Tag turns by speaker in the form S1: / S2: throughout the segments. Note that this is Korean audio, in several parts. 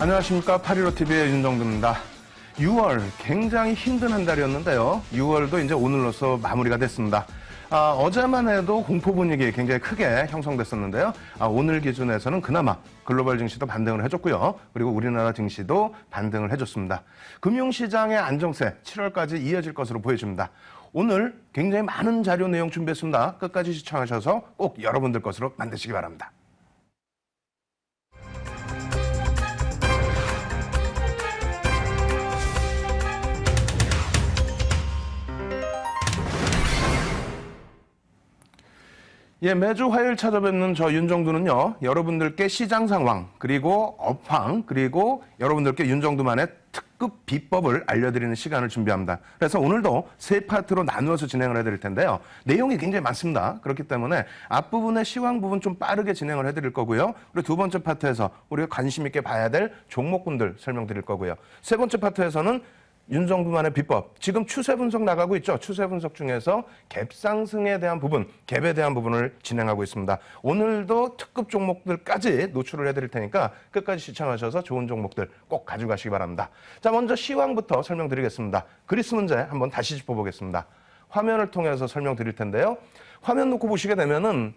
S1: 안녕하십니까. 815TV의 윤정두입니다. 6월 굉장히 힘든 한 달이었는데요. 6월도 이제 오늘로서 마무리가 됐습니다. 어제만 해도 공포 분위기 굉장히 크게 형성됐었는데요. 오늘 기준에서는 그나마 글로벌 증시도 반등을 해줬고요. 그리고 우리나라 증시도 반등을 해줬습니다. 금융시장의 안정세 7월까지 이어질 것으로 보여집니다. 오늘 굉장히 많은 자료 내용 준비했습니다. 끝까지 시청하셔서 꼭 여러분들 것으로 만드시기 바랍니다. 예, 매주 화요일 찾아뵙는 저 윤정두는요, 여러분들께 시장 상황, 그리고 업황, 그리고 여러분들께 윤정두만의 특급 비법을 알려드리는 시간을 준비합니다. 그래서 오늘도 세 파트로 나누어서 진행을 해드릴 텐데요. 내용이 굉장히 많습니다. 그렇기 때문에 앞부분의 시황 부분 좀 빠르게 진행을 해드릴 거고요. 그리고 두 번째 파트에서 우리가 관심 있게 봐야 될 종목군들 설명드릴 거고요. 세 번째 파트에서는 윤정두만의 비법, 지금 추세 분석 나가고 있죠. 추세 분석 중에서 갭 상승에 대한 부분, 갭에 대한 부분을 진행하고 있습니다. 오늘도 특급 종목들까지 노출을 해드릴 테니까 끝까지 시청하셔서 좋은 종목들 꼭 가져가시기 바랍니다. 자, 먼저 시황부터 설명드리겠습니다. 그리스 문제 한번 다시 짚어보겠습니다. 화면을 통해서 설명드릴 텐데요. 화면 놓고 보시게 되면은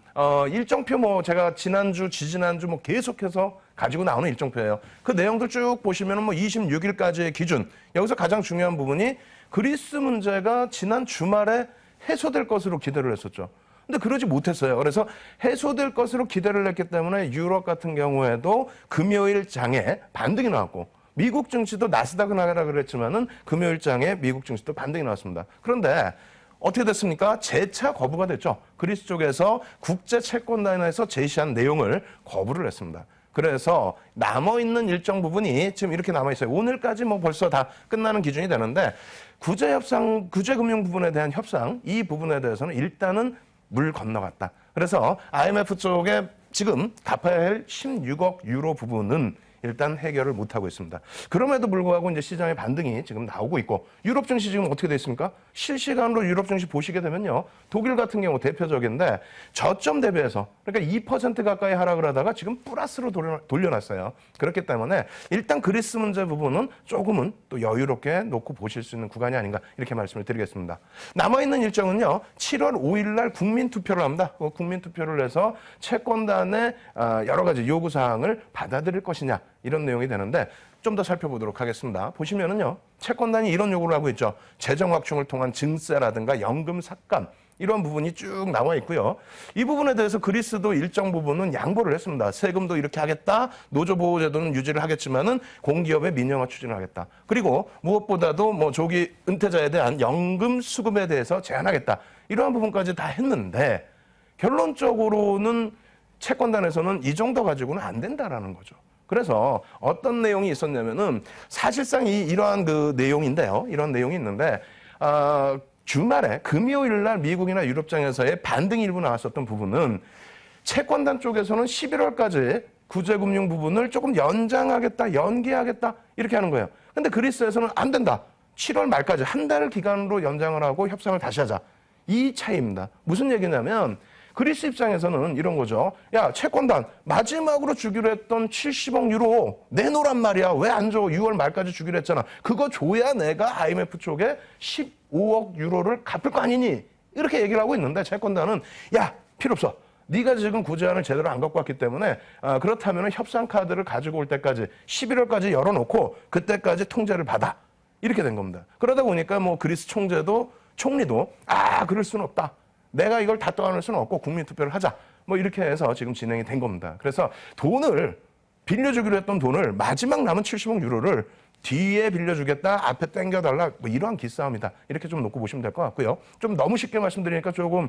S1: 일정표 제가 지난주, 지지난주 계속해서 가지고 나오는 일정표예요. 그 내용들 쭉 보시면은 26일까지의 기준. 여기서 가장 중요한 부분이 그리스 문제가 지난 주말에 해소될 것으로 기대를 했었죠. 근데 그러지 못했어요. 그래서 해소될 것으로 기대를 했기 때문에 유럽 같은 경우에도 금요일 장에 반등이 나왔고, 미국 증시도 나스닥은 하라 그랬지만은 금요일 장에 미국 증시도 반등이 나왔습니다. 그런데 어떻게 됐습니까? 재차 거부가 됐죠. 그리스 쪽에서 국제채권단에서 제시한 내용을 거부를 했습니다. 그래서 남아있는 일정 부분이 지금 이렇게 남아있어요. 오늘까지 벌써 다 끝나는 기준이 되는데, 구제금융 부분에 대한 협상, 이 부분에 대해서는 일단은 물 건너갔다. 그래서 IMF 쪽에 지금 갚아야 할 16억 유로 부분은 일단 해결을 못하고 있습니다. 그럼에도 불구하고 이제 시장의 반등이 지금 나오고 있고, 유럽 증시 지금 어떻게 돼 있습니까? 실시간으로 유럽 증시 보시게 되면요, 독일 같은 경우 대표적인데 저점 대비해서, 그러니까 2% 가까이 하락을 하다가 지금 플러스로 돌려놨어요. 그렇기 때문에 일단 그리스 문제 부분은 조금은 또 여유롭게 놓고 보실 수 있는 구간이 아닌가, 이렇게 말씀을 드리겠습니다. 남아있는 일정은요, 7월 5일 날 국민투표를 합니다. 국민투표를 해서 채권단의 여러 가지 요구사항을 받아들일 것이냐, 이런 내용이 되는데 좀 더 살펴보도록 하겠습니다. 보시면은요, 채권단이 이런 요구를 하고 있죠. 재정 확충을 통한 증세라든가 연금 삭감, 이런 부분이 쭉 나와 있고요. 이 부분에 대해서 그리스도 일정 부분은 양보를 했습니다. 세금도 이렇게 하겠다, 노조보호제도는 유지를 하겠지만은 공기업의 민영화 추진을 하겠다. 그리고 무엇보다도 조기 은퇴자에 대한 연금 수급에 대해서 제한하겠다. 이러한 부분까지 다 했는데, 결론적으로는 채권단에서는 이 정도 가지고는 안 된다라는 거죠. 그래서 어떤 내용이 있었냐면은, 사실상 이러한 그 내용인데요. 이런 내용이 있는데, 주말에 금요일 날 미국이나 유럽장에서의 반등이 일부 나왔었던 부분은 채권단 쪽에서는 11월까지 구제금융 부분을 조금 연장하겠다, 연기하겠다, 이렇게 하는 거예요. 근데 그리스에서는 안 된다. 7월 말까지 한 달 기간으로 연장을 하고 협상을 다시 하자. 이 차이입니다. 무슨 얘기냐면, 그리스 입장에서는 이런 거죠. 야, 채권단 마지막으로 주기로 했던 70억 유로 내놓으란 말이야. 왜 안 줘? 6월 말까지 주기로 했잖아. 그거 줘야 내가 IMF 쪽에 15억 유로를 갚을 거 아니니? 이렇게 얘기를 하고 있는데, 채권단은 야, 필요 없어. 네가 지금 구제안을 제대로 안 갖고 왔기 때문에 그렇다면 협상 카드를 가지고 올 때까지 11월까지 열어놓고 그때까지 통제를 받아. 이렇게 된 겁니다. 그러다 보니까 그리스 총리도 그럴 수는 없다. 내가 이걸 다 떠안을 수는 없고 국민투표를 하자. 이렇게 해서 지금 진행이 된 겁니다. 그래서 돈을 빌려주기로 했던 돈을, 마지막 남은 70억 유로를 뒤에 빌려주겠다, 앞에 땡겨달라, 이러한 기싸움이다. 이렇게 좀 놓고 보시면 될 것 같고요. 좀 너무 쉽게 말씀드리니까 조금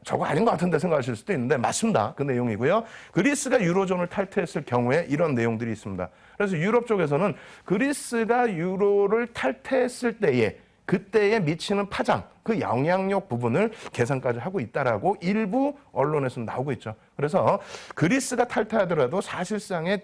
S1: 저거 아닌 것 같은데 생각하실 수도 있는데, 맞습니다. 그 내용이고요. 그리스가 유로존을 탈퇴했을 경우에 이런 내용들이 있습니다. 그래서 유럽 쪽에서는 그리스가 유로를 탈퇴했을 때에 그때에 미치는 파장, 그 영향력 부분을 계산까지 하고 있다라고 일부 언론에서 나오고 있죠. 그래서 그리스가 탈퇴하더라도 사실상의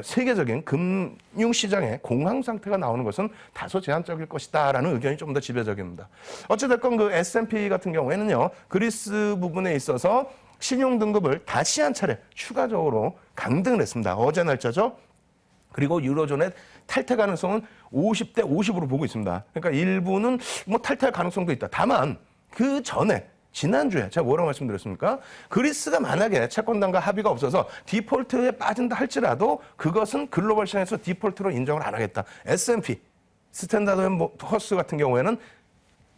S1: 세계적인 금융시장의 공황 상태가 나오는 것은 다소 제한적일 것이다라는 의견이 좀 더 지배적입니다. 어찌됐건 그 S&P 같은 경우에는요, 그리스 부분에 있어서 신용등급을 다시 한 차례 추가적으로 강등을 했습니다. 어제 날짜죠. 그리고 유로존의 탈퇴 가능성은 50대 50으로 보고 있습니다. 그러니까 일부는 뭐 탈퇴할 가능성도 있다. 다만 그 전에 지난주에 제가 뭐라고 말씀드렸습니까? 그리스가 만약에 채권단과 합의가 없어서 디폴트에 빠진다 할지라도 그것은 글로벌 시장에서 디폴트로 인정을 안 하겠다. S&P, 스탠다드 앤 포어스 같은 경우에는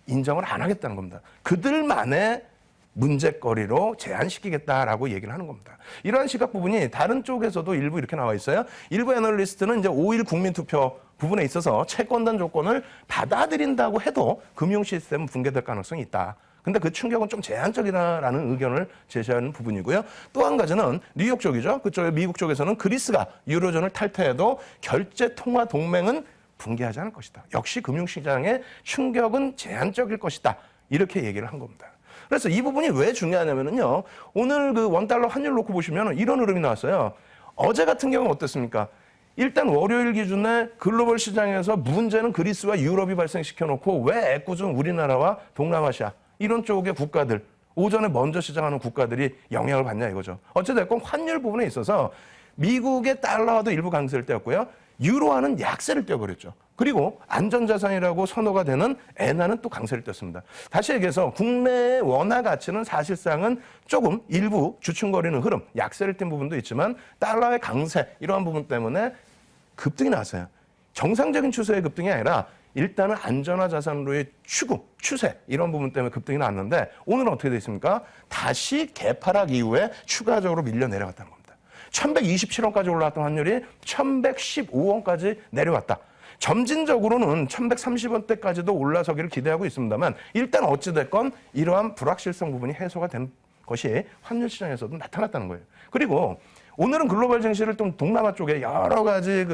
S1: 인정을 안 하겠다는 겁니다. 그들만의 문제거리로 제한시키겠다라고 얘기를 하는 겁니다. 이러한 시각 부분이 다른 쪽에서도 일부 이렇게 나와 있어요. 일부 애널리스트는 이제 5.1 국민투표 부분에 있어서 채권단 조건을 받아들인다고 해도 금융 시스템은 붕괴될 가능성이 있다. 근데 그 충격은 좀 제한적이다라는 의견을 제시하는 부분이고요. 또 한 가지는 뉴욕 쪽이죠. 그쪽에 미국 쪽에서는 그리스가 유로존을 탈퇴해도 결제 통화 동맹은 붕괴하지 않을 것이다. 역시 금융시장의 충격은 제한적일 것이다. 이렇게 얘기를 한 겁니다. 그래서 이 부분이 왜 중요하냐면요. 오늘 그 원달러 환율 놓고 보시면 이런 흐름이 나왔어요. 어제 같은 경우는 어땠습니까? 일단 월요일 기준에 글로벌 시장에서 문제는 그리스와 유럽이 발생시켜 놓고 왜 애꿎은 우리나라와 동남아시아 이런 쪽의 국가들, 오전에 먼저 시장하는 국가들이 영향을 받냐 이거죠. 어찌됐건 환율 부분에 있어서 미국의 달러와도 일부 강세를 떼었고요. 유로화는 약세를 떼어버렸죠. 그리고 안전자산이라고 선호가 되는 엔화는 또 강세를 떼었습니다. 다시 얘기해서 국내의 원화 가치는 사실상은 조금 일부 주춤거리는 흐름, 약세를 띈 부분도 있지만 달러의 강세 이러한 부분 때문에 급등이 나왔어요. 정상적인 추세의 급등이 아니라 일단은 안전화 자산으로의 추세 이런 부분 때문에 급등이 났는데 오늘은 어떻게 되어 있습니까? 다시 개파락 이후에 추가적으로 밀려 내려갔다는 겁니다. 1127원까지 올라왔던 환율이 1115원까지 내려왔다. 점진적으로는 1130원대까지도 올라서기를 기대하고 있습니다만 일단 어찌됐건 이러한 불확실성 부분이 해소가 된 것이 환율 시장에서도 나타났다는 거예요. 그리고 오늘은 글로벌 증시를 좀 동남아 쪽에 여러 가지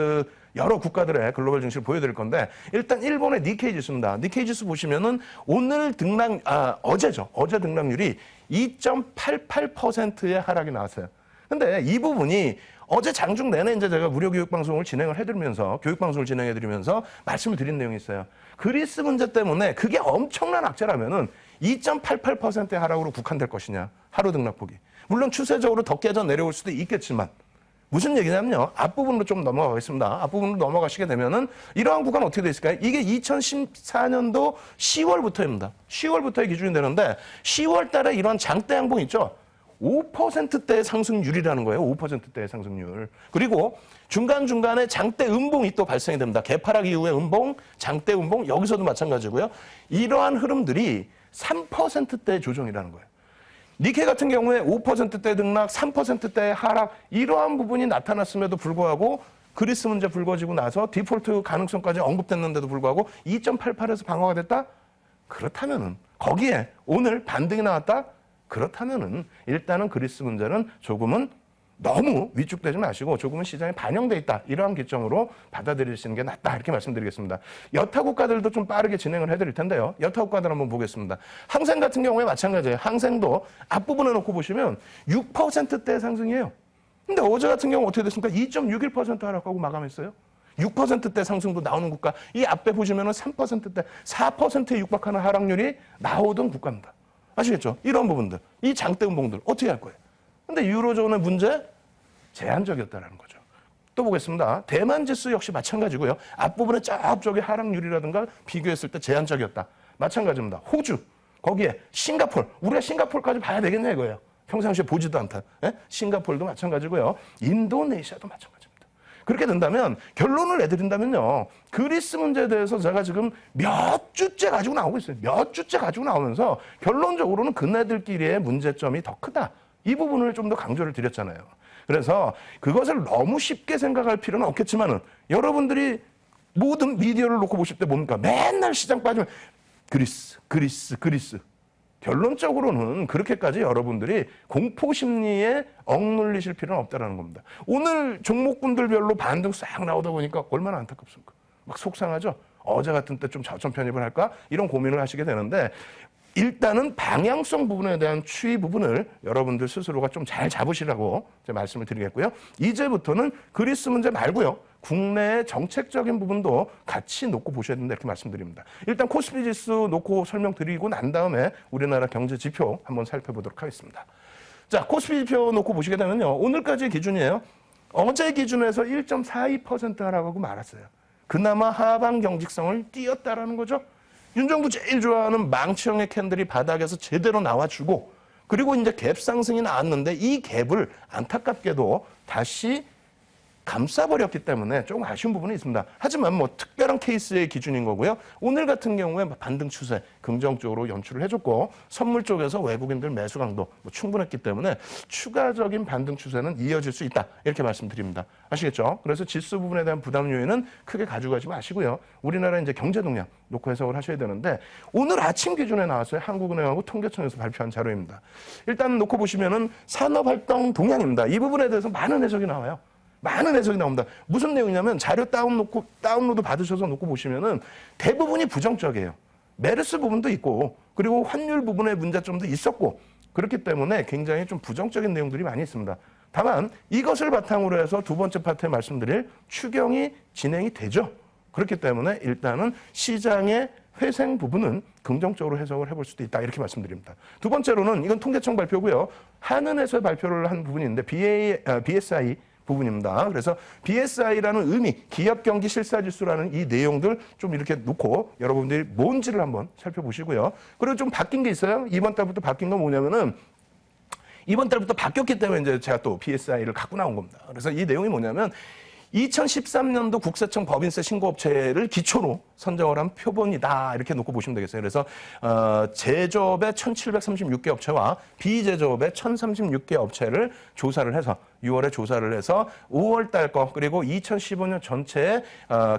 S1: 여러 국가들의 글로벌 증시를 보여드릴 건데 일단 일본의 니케이 지수입니다. 니케이 지수 보시면은 오늘 어제죠. 어제 등락률이 2.88%의 하락이 나왔어요. 근데 이 부분이 어제 장중 내내 이제 제가 무료 교육 방송을 진행을 해드리면서 교육 방송을 진행해드리면서 말씀을 드린 내용이 있어요. 그리스 문제 때문에 그게 엄청난 악재라면은 2.88%의 하락으로 국한될 것이냐 하루 등락폭이. 물론 추세적으로 더 깨져 내려올 수도 있겠지만 무슨 얘기냐면요. 앞부분으로 좀 넘어가겠습니다. 앞부분으로 넘어가시게 되면은 이러한 구간 어떻게 돼 있을까요? 이게 2014년도 10월부터입니다. 10월부터의 기준이 되는데 10월 달에 이런 장대 양봉 있죠? 5%대의 상승률이라는 거예요. 5%대의 상승률. 그리고 중간중간에 장대 음봉이 또 발생이 됩니다. 개파락 이후에 음봉, 장대 음봉 여기서도 마찬가지고요. 이러한 흐름들이 3%대의 조정이라는 거예요. 니케 같은 경우에 5%대 등락, 3%대 하락 이러한 부분이 나타났음에도 불구하고 그리스 문제 불거지고 나서 디폴트 가능성까지 언급됐는데도 불구하고 2.88에서 방어가 됐다? 그렇다면은 거기에 오늘 반등이 나왔다? 그렇다면은 일단은 그리스 문제는 조금은 너무 위축되지 마시고 조금은 시장에 반영돼 있다. 이러한 기점으로 받아들이시는 게 낫다. 이렇게 말씀드리겠습니다. 여타 국가들도 좀 빠르게 진행을 해드릴 텐데요. 여타 국가들 한번 보겠습니다. 항생 같은 경우에 마찬가지예요. 항생도 앞부분에 놓고 보시면 6%대 상승이에요. 근데 어제 같은 경우 어떻게 됐습니까? 2.61% 하락하고 마감했어요. 6%대 상승도 나오는 국가. 이 앞에 보시면은 3%대, 4%에 육박하는 하락률이 나오던 국가입니다. 아시겠죠? 이런 부분들, 이 장대 음봉들 어떻게 할 거예요? 근데 유로존의 문제 제한적이었다는 거죠. 또 보겠습니다. 대만 지수 역시 마찬가지고요. 앞부분에 저쪽의 하락률이라든가 비교했을 때 제한적이었다. 마찬가지입니다. 호주, 거기에 싱가폴, 우리가 싱가폴까지 봐야 되겠냐 이거예요. 평상시에 보지도 않다. 예? 싱가폴도 마찬가지고요. 인도네시아도 마찬가지입니다. 그렇게 된다면 결론을 내드린다면요. 그리스 문제에 대해서 제가 지금 몇 주째 가지고 나오고 있어요. 몇 주째 가지고 나오면서 결론적으로는 그네들끼리의 문제점이 더 크다. 이 부분을 좀 더 강조를 드렸잖아요. 그래서 그것을 너무 쉽게 생각할 필요는 없겠지만은 여러분들이 모든 미디어를 놓고 보실 때 뭡니까? 맨날 시장 빠지면 그리스. 결론적으로는 그렇게까지 여러분들이 공포심리에 억눌리실 필요는 없다는 겁니다. 오늘 종목군들별로 반등 싹 나오다 보니까 얼마나 안타깝습니까? 막 속상하죠? 어제 같은 때 좀 저점 편입을 할까? 이런 고민을 하시게 되는데 일단은 방향성 부분에 대한 추이 부분을 여러분들 스스로가 좀 잘 잡으시라고 제가 말씀을 드리겠고요. 이제부터는 그리스 문제 말고요. 국내의 정책적인 부분도 같이 놓고 보셔야 된다 이렇게 말씀드립니다. 일단 코스피 지수 놓고 설명드리고 난 다음에 우리나라 경제 지표 한번 살펴보도록 하겠습니다. 자, 코스피 지표 놓고 보시게 되면요. 오늘까지의 기준이에요. 어제 기준에서 1.42% 하락하고 말았어요. 그나마 하방 경직성을 띄었다라는 거죠. 윤정부 제일 좋아하는 망치형의 캔들이 바닥에서 제대로 나와주고 그리고 이제 갭 상승이 나왔는데 이 갭을 안타깝게도 다시 감싸버렸기 때문에 조금 아쉬운 부분이 있습니다. 하지만 뭐 특별한 케이스의 기준인 거고요. 오늘 같은 경우에 반등 추세 긍정적으로 연출을 해줬고 선물 쪽에서 외국인들 매수 강도 충분했기 때문에 추가적인 반등 추세는 이어질 수 있다. 이렇게 말씀드립니다. 아시겠죠? 그래서 지수 부분에 대한 부담 요인은 크게 가져가지 마시고요. 우리나라 이제 경제 동향 놓고 해석을 하셔야 되는데 오늘 아침 기준에 나왔어요. 한국은행하고 통계청에서 발표한 자료입니다. 일단 놓고 보시면은 산업활동 동향입니다. 이 부분에 대해서 많은 해석이 나와요. 많은 해석이 나옵니다. 무슨 내용이냐면 자료 다운로드 받으셔서 놓고 보시면은 대부분이 부정적이에요. 메르스 부분도 있고 그리고 환율 부분의 문제점도 있었고 그렇기 때문에 굉장히 좀 부정적인 내용들이 많이 있습니다. 다만 이것을 바탕으로 해서 두 번째 파트에 말씀드릴 추경이 진행이 되죠. 그렇기 때문에 일단은 시장의 회생 부분은 긍정적으로 해석을 해볼 수도 있다. 이렇게 말씀드립니다. 두 번째로는 이건 통계청 발표고요. 한은에서 발표를 한 부분인데 BSI 부분입니다. 그래서 BSI라는 의미, 기업 경기 실사지수라는 이 내용들 좀 이렇게 놓고 여러분들이 뭔지를 한번 살펴보시고요. 그리고 좀 바뀐 게 있어요. 이번 달부터 바뀐 건 뭐냐면은 이번 달부터 바뀌었기 때문에 이제 제가 또 BSI를 갖고 나온 겁니다. 그래서 이 내용이 뭐냐면 2013년도 국세청 법인세 신고업체를 기초로 선정을 한 표본이다. 이렇게 놓고 보시면 되겠어요. 그래서 제조업의 1,736개 업체와 비제조업의 1,036개 업체를 조사를 해서 6월에 조사를 해서 5월 달 거 그리고 2015년 전체의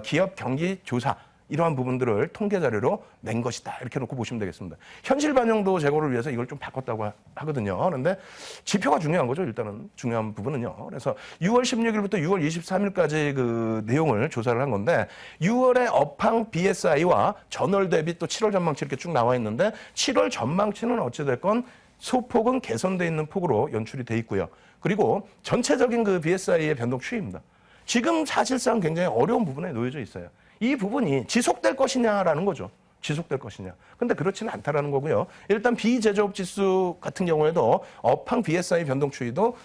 S1: 기업 경기 조사 이러한 부분들을 통계 자료로 낸 것이다. 이렇게 놓고 보시면 되겠습니다. 현실 반영도 제고를 위해서 이걸 좀 바꿨다고 하거든요. 그런데 지표가 중요한 거죠. 일단은 중요한 부분은요. 그래서 6월 16일부터 6월 23일까지 그 내용을 조사를 한 건데 6월에 업황 BSI와 전월 대비 또 7월 전망치 이렇게 쭉 나와 있는데 7월 전망치는 어찌됐건 소폭은 개선돼 있는 폭으로 연출이 돼 있고요. 그리고 전체적인 그 BSI의 변동 추이입니다. 지금 사실상 굉장히 어려운 부분에 놓여져 있어요. 이 부분이 지속될 것이냐라는 거죠. 지속될 것이냐. 근데 그렇지는 않다라는 거고요. 일단 비제조업 지수 같은 경우에도 업황 BSI 변동 추이도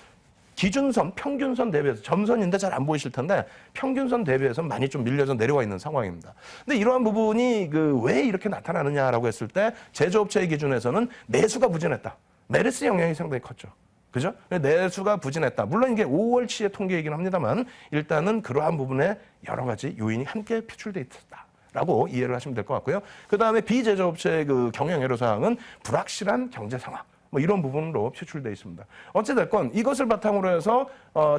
S1: 기준선, 평균선 대비해서 점선인데 잘 안 보이실 텐데 평균선 대비해서 많이 좀 밀려서 내려와 있는 상황입니다. 근데 이러한 부분이 왜 이렇게 나타나느냐라고 했을 때 제조업체의 기준에서는 내수가 부진했다. 메르스 영향이 상당히 컸죠. 그죠? 내수가 부진했다. 물론 이게 5월치의 통계이긴 합니다만 일단은 그러한 부분에 여러 가지 요인이 함께 표출돼 있다라고 이해를 하시면 될 것 같고요. 그 다음에 비제조업체의 그 경영 애로사항은 불확실한 경제 상황. 뭐 이런 부분으로 표출되어 있습니다. 어찌됐건 이것을 바탕으로 해서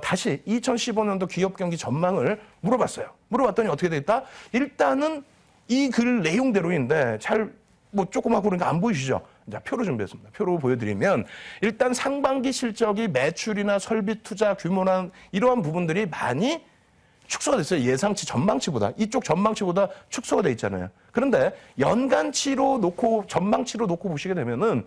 S1: 다시 2015년도 기업 경기 전망을 물어봤어요. 물어봤더니 어떻게 돼 있다? 일단은 이 글 내용대로인데 잘 뭐 조그맣고 그러니까 안 보이시죠? 자, 표로 준비했습니다. 표로 보여드리면 일단 상반기 실적이 매출이나 설비 투자 규모나 이러한 부분들이 많이 축소가 됐어요. 예상치 전망치보다. 이쪽 전망치보다 축소가 돼 있잖아요. 그런데 연간치로 놓고 전망치로 놓고 보시게 되면은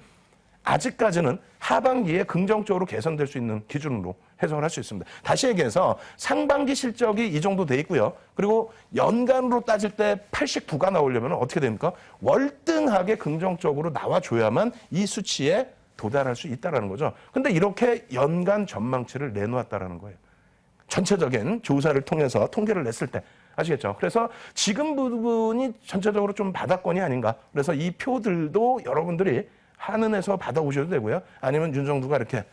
S1: 아직까지는 하반기에 긍정적으로 개선될 수 있는 기준으로 해석을 할 수 있습니다. 다시 얘기해서 상반기 실적이 이 정도 돼 있고요. 그리고 연간으로 따질 때 89가 나오려면 어떻게 됩니까? 월등하게 긍정적으로 나와줘야만 이 수치에 도달할 수 있다는 거죠. 근데 이렇게 연간 전망치를 내놓았다는 거예요. 전체적인 조사를 통해서 통계를 냈을 때. 아시겠죠? 그래서 지금 부분이 전체적으로 좀 바닥권이 아닌가. 그래서 이 표들도 여러분들이 한은에서 받아오셔도 되고요. 아니면 윤정두가 이렇게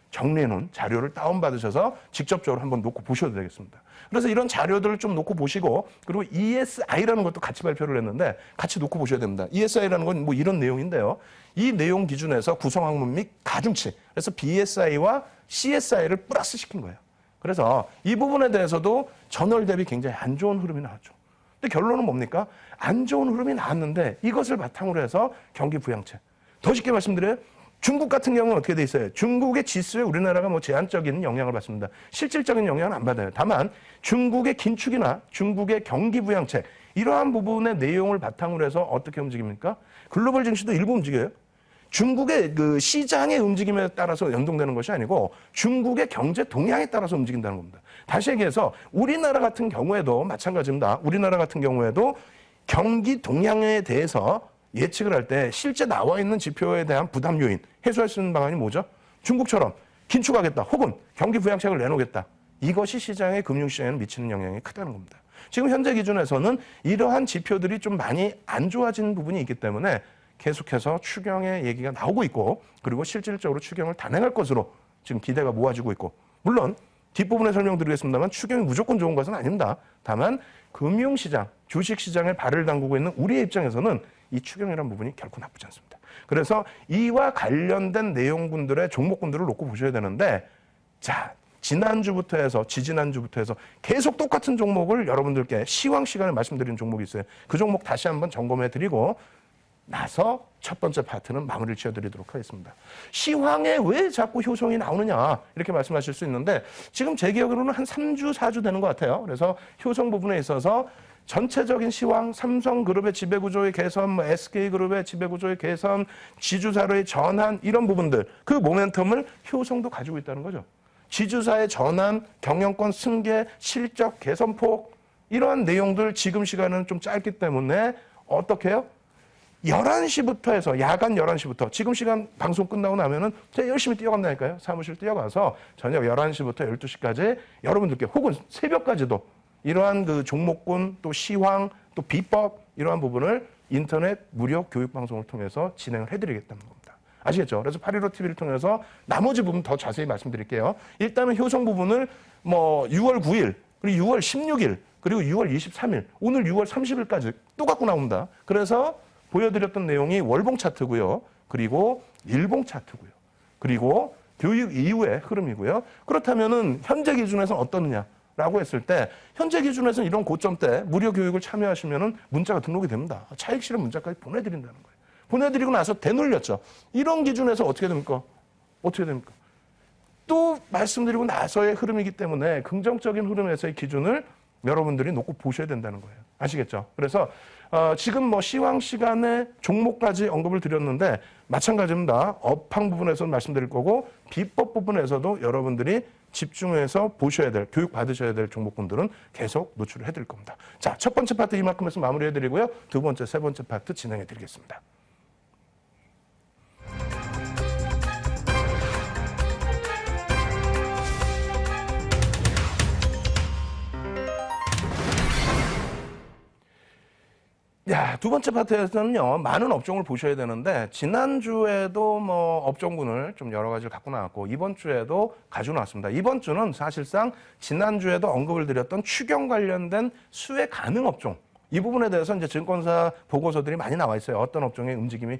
S1: 정리해놓은 자료를 다운받으셔서 직접적으로 한번 놓고 보셔도 되겠습니다. 그래서 이런 자료들을 좀 놓고 보시고 그리고 ESI라는 것도 같이 발표를 했는데 같이 놓고 보셔야 됩니다. ESI라는 건 뭐 이런 내용인데요. 이 내용 기준에서 구성항목 및 가중치 그래서 BSI와 CSI를 플러스 시킨 거예요. 그래서 이 부분에 대해서도 전월 대비 굉장히 안 좋은 흐름이 나왔죠. 근데 결론은 뭡니까? 안 좋은 흐름이 나왔는데 이것을 바탕으로 해서 경기 부양책 더 쉽게 말씀드려요. 중국 같은 경우는 어떻게 돼 있어요? 중국의 지수에 우리나라가 뭐 제한적인 영향을 받습니다. 실질적인 영향은 안 받아요. 다만 중국의 긴축이나 중국의 경기 부양책 이러한 부분의 내용을 바탕으로 해서 어떻게 움직입니까? 글로벌 증시도 일부 움직여요. 중국의 그 시장의 움직임에 따라서 연동되는 것이 아니고 중국의 경제 동향에 따라서 움직인다는 겁니다. 다시 얘기해서 우리나라 같은 경우에도 마찬가지입니다. 우리나라 같은 경우에도 경기 동향에 대해서 예측을 할 때 실제 나와 있는 지표에 대한 부담 요인 해소할 수 있는 방안이 뭐죠? 중국처럼 긴축하겠다 혹은 경기 부양책을 내놓겠다. 이것이 시장의 금융시장에 미치는 영향이 크다는 겁니다. 지금 현재 기준에서는 이러한 지표들이 좀 많이 안 좋아진 부분이 있기 때문에 계속해서 추경의 얘기가 나오고 있고 그리고 실질적으로 추경을 단행할 것으로 지금 기대가 모아지고 있고 물론 뒷부분에 설명드리겠습니다만 추경이 무조건 좋은 것은 아닙니다. 다만 금융시장, 주식시장에 발을 담그고 있는 우리의 입장에서는 이 추경이라는 부분이 결코 나쁘지 않습니다. 그래서 이와 관련된 내용분들의 종목군들을 놓고 보셔야 되는데 자 지난주부터 해서 지지난주부터 해서 계속 똑같은 종목을 여러분들께 시황 시간에 말씀드린 종목이 있어요. 그 종목 다시 한번 점검해드리고 나서 첫 번째 파트는 마무리를 지어드리도록 하겠습니다. 시황에 왜 자꾸 효성이 나오느냐 이렇게 말씀하실 수 있는데 지금 제 기억으로는 한 3주, 4주 되는 것 같아요. 그래서 효성 부분에 있어서 전체적인 시황, 삼성그룹의 지배구조의 개선, SK그룹의 지배구조의 개선, 지주사로의 전환 이런 부분들 그 모멘텀을 효성도 가지고 있다는 거죠. 지주사의 전환, 경영권 승계, 실적 개선폭 이러한 내용들 지금 시간은 좀 짧기 때문에 어떻게 해요? 11시부터 해서 야간 11시부터 지금 시간 방송 끝나고 나면은 제가 열심히 뛰어간다니까요. 사무실 뛰어가서 저녁 11시부터 12시까지 여러분들께 혹은 새벽까지도 이러한 그 종목군 또 시황 또 비법 이러한 부분을 인터넷 무료 교육 방송을 통해서 진행을 해드리겠다는 겁니다. 아시겠죠? 그래서 815TV를 통해서 나머지 부분 더 자세히 말씀드릴게요. 일단은 효성 부분을 뭐 6월 9일 그리고 6월 16일 그리고 6월 23일 오늘 6월 30일까지 또 갖고 나옵니다. 그래서 보여드렸던 내용이 월봉 차트고요. 그리고 일봉 차트고요. 그리고 교육 이후의 흐름이고요. 그렇다면은 현재 기준에서는 어떠느냐라고 했을 때 현재 기준에서는 이런 고점대 무료 교육을 참여하시면은 문자가 등록이 됩니다. 차익 실현 문자까지 보내드린다는 거예요. 보내드리고 나서 되돌렸죠. 이런 기준에서 어떻게 됩니까? 어떻게 됩니까? 또 말씀드리고 나서의 흐름이기 때문에 긍정적인 흐름에서의 기준을 여러분들이 놓고 보셔야 된다는 거예요. 아시겠죠? 그래서 지금 뭐 시황 시간에 종목까지 언급을 드렸는데 마찬가지입니다. 업황 부분에서는 말씀드릴 거고 비법 부분에서도 여러분들이 집중해서 보셔야 될, 교육 받으셔야 될 종목군들은 계속 노출을 해드릴 겁니다. 자, 첫 번째 파트 이만큼에서 마무리해드리고요. 두 번째, 세 번째 파트 진행해드리겠습니다. 야, 두 번째 파트에서는요, 많은 업종을 보셔야 되는데, 지난주에도 뭐 업종군을 좀 여러 가지를 갖고 나왔고, 이번 주에도 가지고 나왔습니다. 이번 주는 사실상 지난주에도 언급을 드렸던 추경 관련된 수혜 가능 업종, 이 부분에 대해서 이제 증권사 보고서들이 많이 나와 있어요. 어떤 업종의 움직임이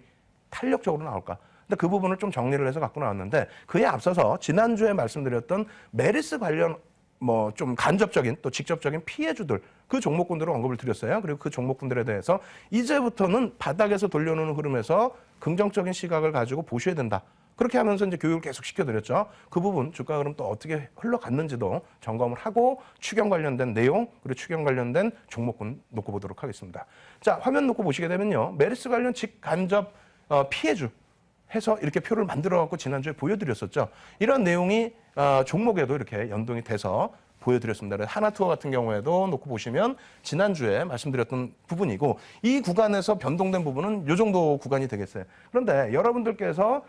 S1: 탄력적으로 나올까. 근데 그 부분을 좀 정리를 해서 갖고 나왔는데, 그에 앞서서 지난주에 말씀드렸던 메리스 관련 뭐 좀 간접적인 또 직접적인 피해주들 그 종목군들을 언급을 드렸어요. 그리고 그 종목군들에 대해서 이제부터는 바닥에서 돌려놓는 흐름에서 긍정적인 시각을 가지고 보셔야 된다. 그렇게 하면서 이제 교육을 계속 시켜드렸죠. 그 부분 주가 흐름 또 어떻게 흘러갔는지도 점검을 하고 추경 관련된 내용 그리고 추경 관련된 종목군 놓고 보도록 하겠습니다. 자, 화면 놓고 보시게 되면요. 메리스 관련 직간접 피해주 해서 이렇게 표를 만들어갖고 지난주에 보여드렸었죠. 이런 내용이 종목에도 이렇게 연동이 돼서 보여드렸습니다. 하나투어 같은 경우에도 놓고 보시면 지난주에 말씀드렸던 부분이고 이 구간에서 변동된 부분은 이 정도 구간이 되겠어요. 그런데 여러분들께서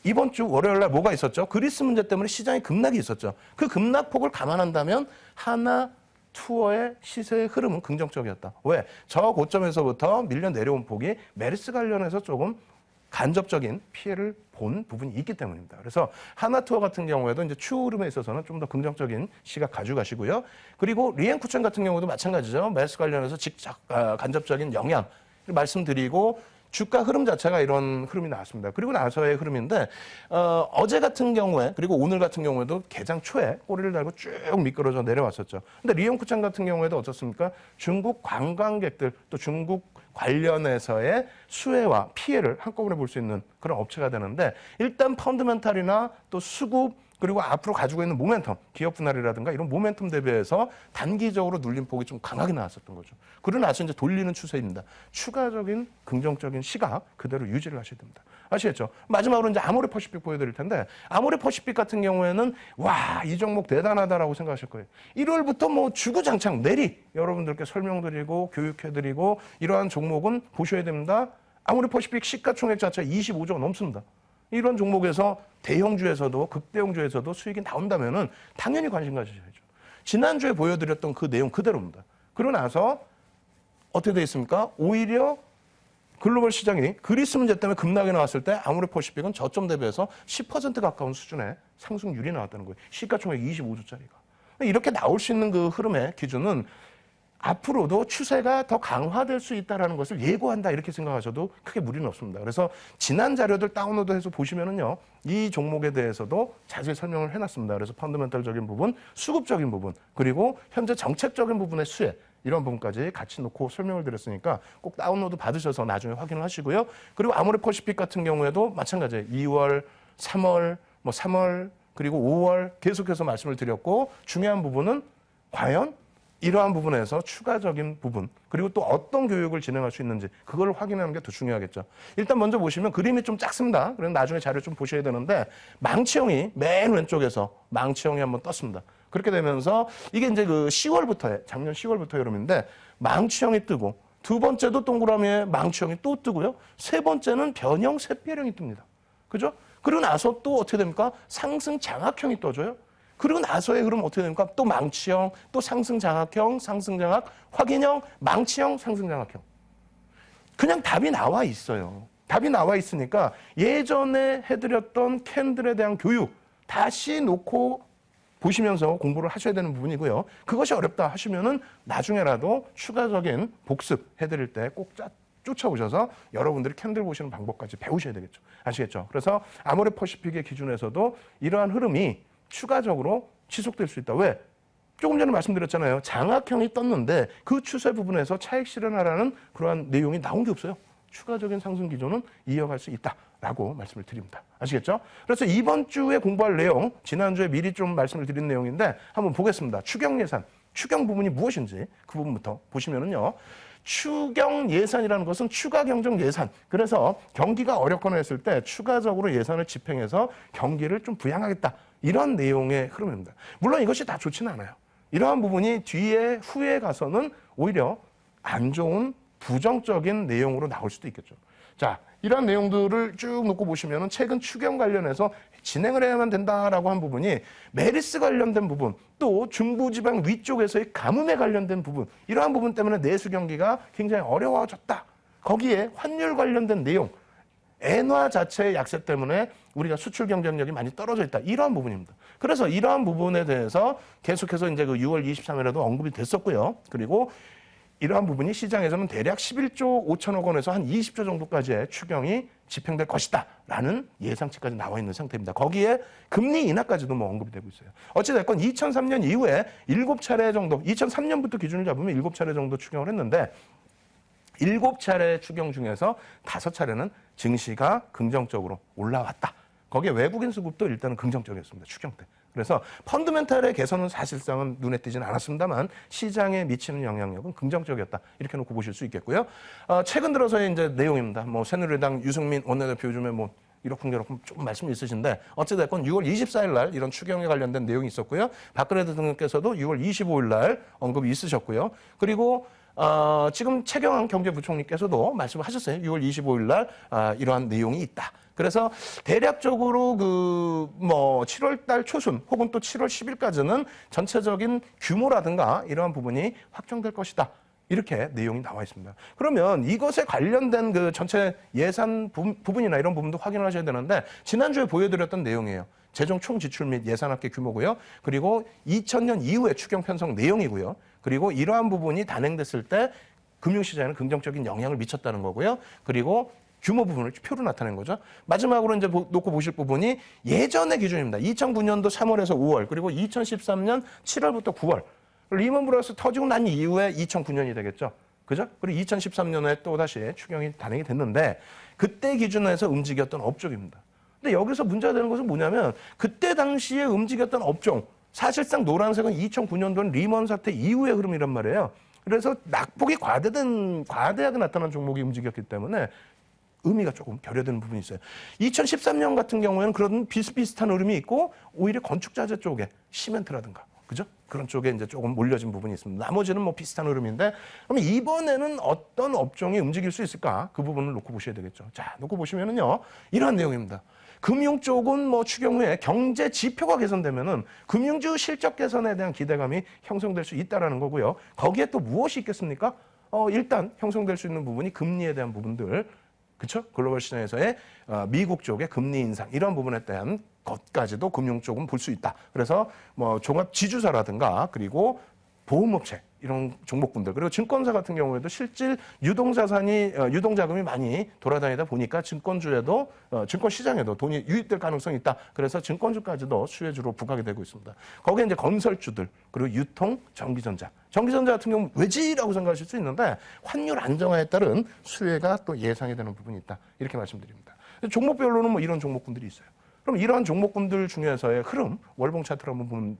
S1: 이번 주 월요일 날 뭐가 있었죠? 그리스 문제 때문에 시장에 급락이 있었죠. 그 급락폭을 감안한다면 하나투어의 시세의 흐름은 긍정적이었다. 왜? 저 고점에서부터 밀려 내려온 폭이 메리스 관련해서 조금 간접적인 피해를 본 부분이 있기 때문입니다. 그래서 하나투어 같은 경우에도 이제 추후 흐름에 있어서는 좀 더 긍정적인 시각 가져가시고요. 그리고 리엔쿠첸 같은 경우도 마찬가지죠. 메리스 관련해서 간접적인 영향 말씀드리고 주가 흐름 자체가 이런 흐름이 나왔습니다. 그리고 나서의 흐름인데 어제 같은 경우에 그리고 오늘 같은 경우에도 개장 초에 꼬리를 달고 쭉 미끄러져 내려왔었죠. 근데 리엔쿠첸 같은 경우에도 어떻습니까? 중국 관광객들 또 중국 관련해서의 수혜와 피해를 한꺼번에 볼 수 있는 그런 업체가 되는데 일단 펀드멘탈이나 또 수급 그리고 앞으로 가지고 있는 모멘텀, 기업 분할이라든가 이런 모멘텀 대비해서 단기적으로 눌림 폭이 좀 강하게 나왔었던 거죠. 그러고 나서 이제 돌리는 추세입니다. 추가적인 긍정적인 시각 그대로 유지를 하셔야 됩니다. 아시겠죠? 마지막으로 이제 아모레퍼시픽 보여드릴 텐데 아모레퍼시픽 같은 경우에는 와, 이 종목 대단하다라고 생각하실 거예요. 1월부터 뭐 주구장창 내리 여러분들께 설명드리고 교육해드리고 이러한 종목은 보셔야 됩니다. 아모레퍼시픽 시가총액 자체가 25조가 넘습니다. 이런 종목에서 대형주에서도 급대형주에서도 수익이 나온다면은 당연히 관심 가지셔야죠. 지난주에 보여드렸던 그 내용 그대로입니다. 그러고 나서 어떻게 되어 있습니까? 오히려 글로벌 시장이 그리스 문제 때문에 급락이 나왔을 때 아모레퍼시픽은 저점 대비해서 10% 가까운 수준의 상승률이 나왔다는 거예요. 시가총액 25조짜리가. 이렇게 나올 수 있는 그 흐름의 기준은 앞으로도 추세가 더 강화될 수 있다는 것을 예고한다 이렇게 생각하셔도 크게 무리는 없습니다. 그래서 지난 자료들 다운로드해서 보시면은요, 이 종목에 대해서도 자세히 설명을 해놨습니다. 그래서 펀더멘털적인 부분, 수급적인 부분, 그리고 현재 정책적인 부분의 수혜 이런 부분까지 같이 놓고 설명을 드렸으니까 꼭 다운로드 받으셔서 나중에 확인을 하시고요. 그리고 아모레퍼시픽 같은 경우에도 마찬가지예요. 2월, 3월, 3월 그리고 5월 계속해서 말씀을 드렸고 중요한 부분은 과연 이러한 부분에서 추가적인 부분 그리고 또 어떤 교육을 진행할 수 있는지 그걸 확인하는 게 더 중요하겠죠. 일단 먼저 보시면 그림이 좀 작습니다. 그래서 나중에 자료 좀 보셔야 되는데 망치형이 맨 왼쪽에서 망치형이 한번 떴습니다. 그렇게 되면서 이게 이제 그 10월부터에 작년 10월부터 여름인데 망치형이 뜨고 두 번째도 동그라미에 망치형이 또 뜨고요. 세 번째는 변형 샛별형이 뜹니다. 그죠? 그리고 나서 또 어떻게 됩니까? 상승 장악형이 떠줘요. 그리고 나서의 흐름 어떻게 됩니까? 또 망치형, 또 상승 장악형, 상승 장악, 확인형, 망치형, 상승 장악형. 그냥 답이 나와 있어요. 답이 나와 있으니까 예전에 해드렸던 캔들에 대한 교육 다시 놓고 보시면서 공부를 하셔야 되는 부분이고요. 그것이 어렵다 하시면은 나중에라도 추가적인 복습 해드릴 때 꼭 쫓아오셔서 여러분들이 캔들 보시는 방법까지 배우셔야 되겠죠. 아시겠죠? 그래서 아모레퍼시픽의 기준에서도 이러한 흐름이 추가적으로 지속될 수 있다. 왜? 조금 전에 말씀드렸잖아요. 장악형이 떴는데 그 추세 부분에서 차익 실현하라는 그러한 내용이 나온 게 없어요. 추가적인 상승 기조는 이어갈 수 있다라고 말씀을 드립니다. 아시겠죠? 그래서 이번 주에 공부할 내용, 지난주에 미리 좀 말씀을 드린 내용인데 한번 보겠습니다. 추경 예산, 추경 부분이 무엇인지 그 부분부터 보시면은요. 추경 예산이라는 것은 추가 경정 예산. 그래서 경기가 어렵거나 했을 때 추가적으로 예산을 집행해서 경기를 좀 부양하겠다. 이런 내용의 흐름입니다. 물론 이것이 다 좋지는 않아요. 이러한 부분이 후에 가서는 오히려 안 좋은 부정적인 내용으로 나올 수도 있겠죠. 자, 이러한 내용들을 쭉 놓고 보시면 최근 추경 관련해서 진행을 해야만 된다라고 한 부분이 메리스 관련된 부분, 또 중부지방 위쪽에서의 가뭄에 관련된 부분, 이러한 부분 때문에 내수 경기가 굉장히 어려워졌다. 거기에 환율 관련된 내용, 엔화 자체의 약세 때문에 우리가 수출 경쟁력이 많이 떨어져 있다. 이러한 부분입니다. 그래서 이러한 부분에 대해서 계속해서 이제 그 6월 23일에도 언급이 됐었고요. 그리고 이러한 부분이 시장에서는 대략 11조 5천억 원에서 한 20조 정도까지의 추경이 집행될 것이다 라는 예상치까지 나와 있는 상태입니다. 거기에 금리 인하까지도 뭐 언급이 되고 있어요. 어찌됐건 2003년 이후에 7차례 정도, 2003년부터 기준을 잡으면 7차례 정도 추경을 했는데 7차례 추경 중에서 5차례는 증시가 긍정적으로 올라왔다. 거기에 외국인 수급도 일단은 긍정적이었습니다. 추경 때. 그래서 펀드멘탈의 개선은 사실상은 눈에 띄지는 않았습니다만 시장에 미치는 영향력은 긍정적이었다. 이렇게 놓고 보실 수 있겠고요. 최근 들어서의 이제 내용입니다. 뭐 새누리당 유승민 원내대표 요즘에 뭐 이러쿵저러쿵 조금 말씀이 있으신데 어찌됐건 6월 24일 날 이런 추경에 관련된 내용이 있었고요. 박근혜 대통령께서도 6월 25일 날 언급이 있으셨고요. 그리고 지금 최경환 경제부총리께서도 말씀을 하셨어요. 6월 25일 날 이러한 내용이 있다. 그래서 대략적으로 7월 달 초순 혹은 또 7월 10일까지는 전체적인 규모라든가 이러한 부분이 확정될 것이다. 이렇게 내용이 나와 있습니다. 그러면 이것에 관련된 그 전체 예산 부분이나 이런 부분도 확인을 하셔야 되는데 지난주에 보여드렸던 내용이에요. 재정 총 지출 및 예산합계 규모고요. 그리고 2000년 이후의 추경 편성 내용이고요. 그리고 이러한 부분이 단행됐을 때 금융시장에는 긍정적인 영향을 미쳤다는 거고요. 그리고 규모 부분을 표로 나타낸 거죠. 마지막으로 이제 놓고 보실 부분이 예전의 기준입니다. 2009년도 3월에서 5월, 그리고 2013년 7월부터 9월. 리먼 브러스 터지고 난 이후에 2009년이 되겠죠. 그죠? 그리고 2013년에 또 다시 추경이 단행이 됐는데 그때 기준에서 움직였던 업종입니다. 근데 여기서 문제가 되는 것은 뭐냐면 그때 당시에 움직였던 업종, 사실상 노란색은 2009년도는 리먼 사태 이후의 흐름이란 말이에요. 그래서 낙폭이 과대하게 나타난 종목이 움직였기 때문에 의미가 조금 결여되는 부분이 있어요. 2013년 같은 경우에는 그런 비슷비슷한 흐름이 있고 오히려 건축자재 쪽에 시멘트라든가 그죠? 그런 쪽에 이제 조금 몰려진 부분이 있습니다. 나머지는 뭐 비슷한 흐름인데 그럼 이번에는 어떤 업종이 움직일 수 있을까? 그 부분을 놓고 보셔야 되겠죠. 자, 놓고 보시면은요. 이러한 내용입니다. 금융 쪽은 뭐 추경 후에 경제 지표가 개선되면은 금융주 실적 개선에 대한 기대감이 형성될 수 있다라는 거고요. 거기에 또 무엇이 있겠습니까? 일단 형성될 수 있는 부분이 금리에 대한 부분들, 그렇죠? 글로벌 시장에서의 미국 쪽의 금리 인상 이런 부분에 대한 것까지도 금융 쪽은 볼 수 있다. 그래서 뭐 종합 지주사라든가 그리고 보험업체 이런 종목군들 그리고 증권사 같은 경우에도 실질 유동자금이 많이 돌아다니다 보니까 증권주에도 증권 시장에도 돈이 유입될 가능성이 있다. 그래서 증권주까지도 수혜주로 부각이 되고 있습니다. 거기에 이제 건설주들 그리고 유통, 전기전자 같은 경우 왜지라고 생각하실 수 있는데 환율 안정화에 따른 수혜가 또 예상이 되는 부분이 있다. 이렇게 말씀드립니다. 종목별로는 뭐 이런 종목군들이 있어요. 그럼 이러한 종목군들 중에서의 흐름 월봉 차트를 한번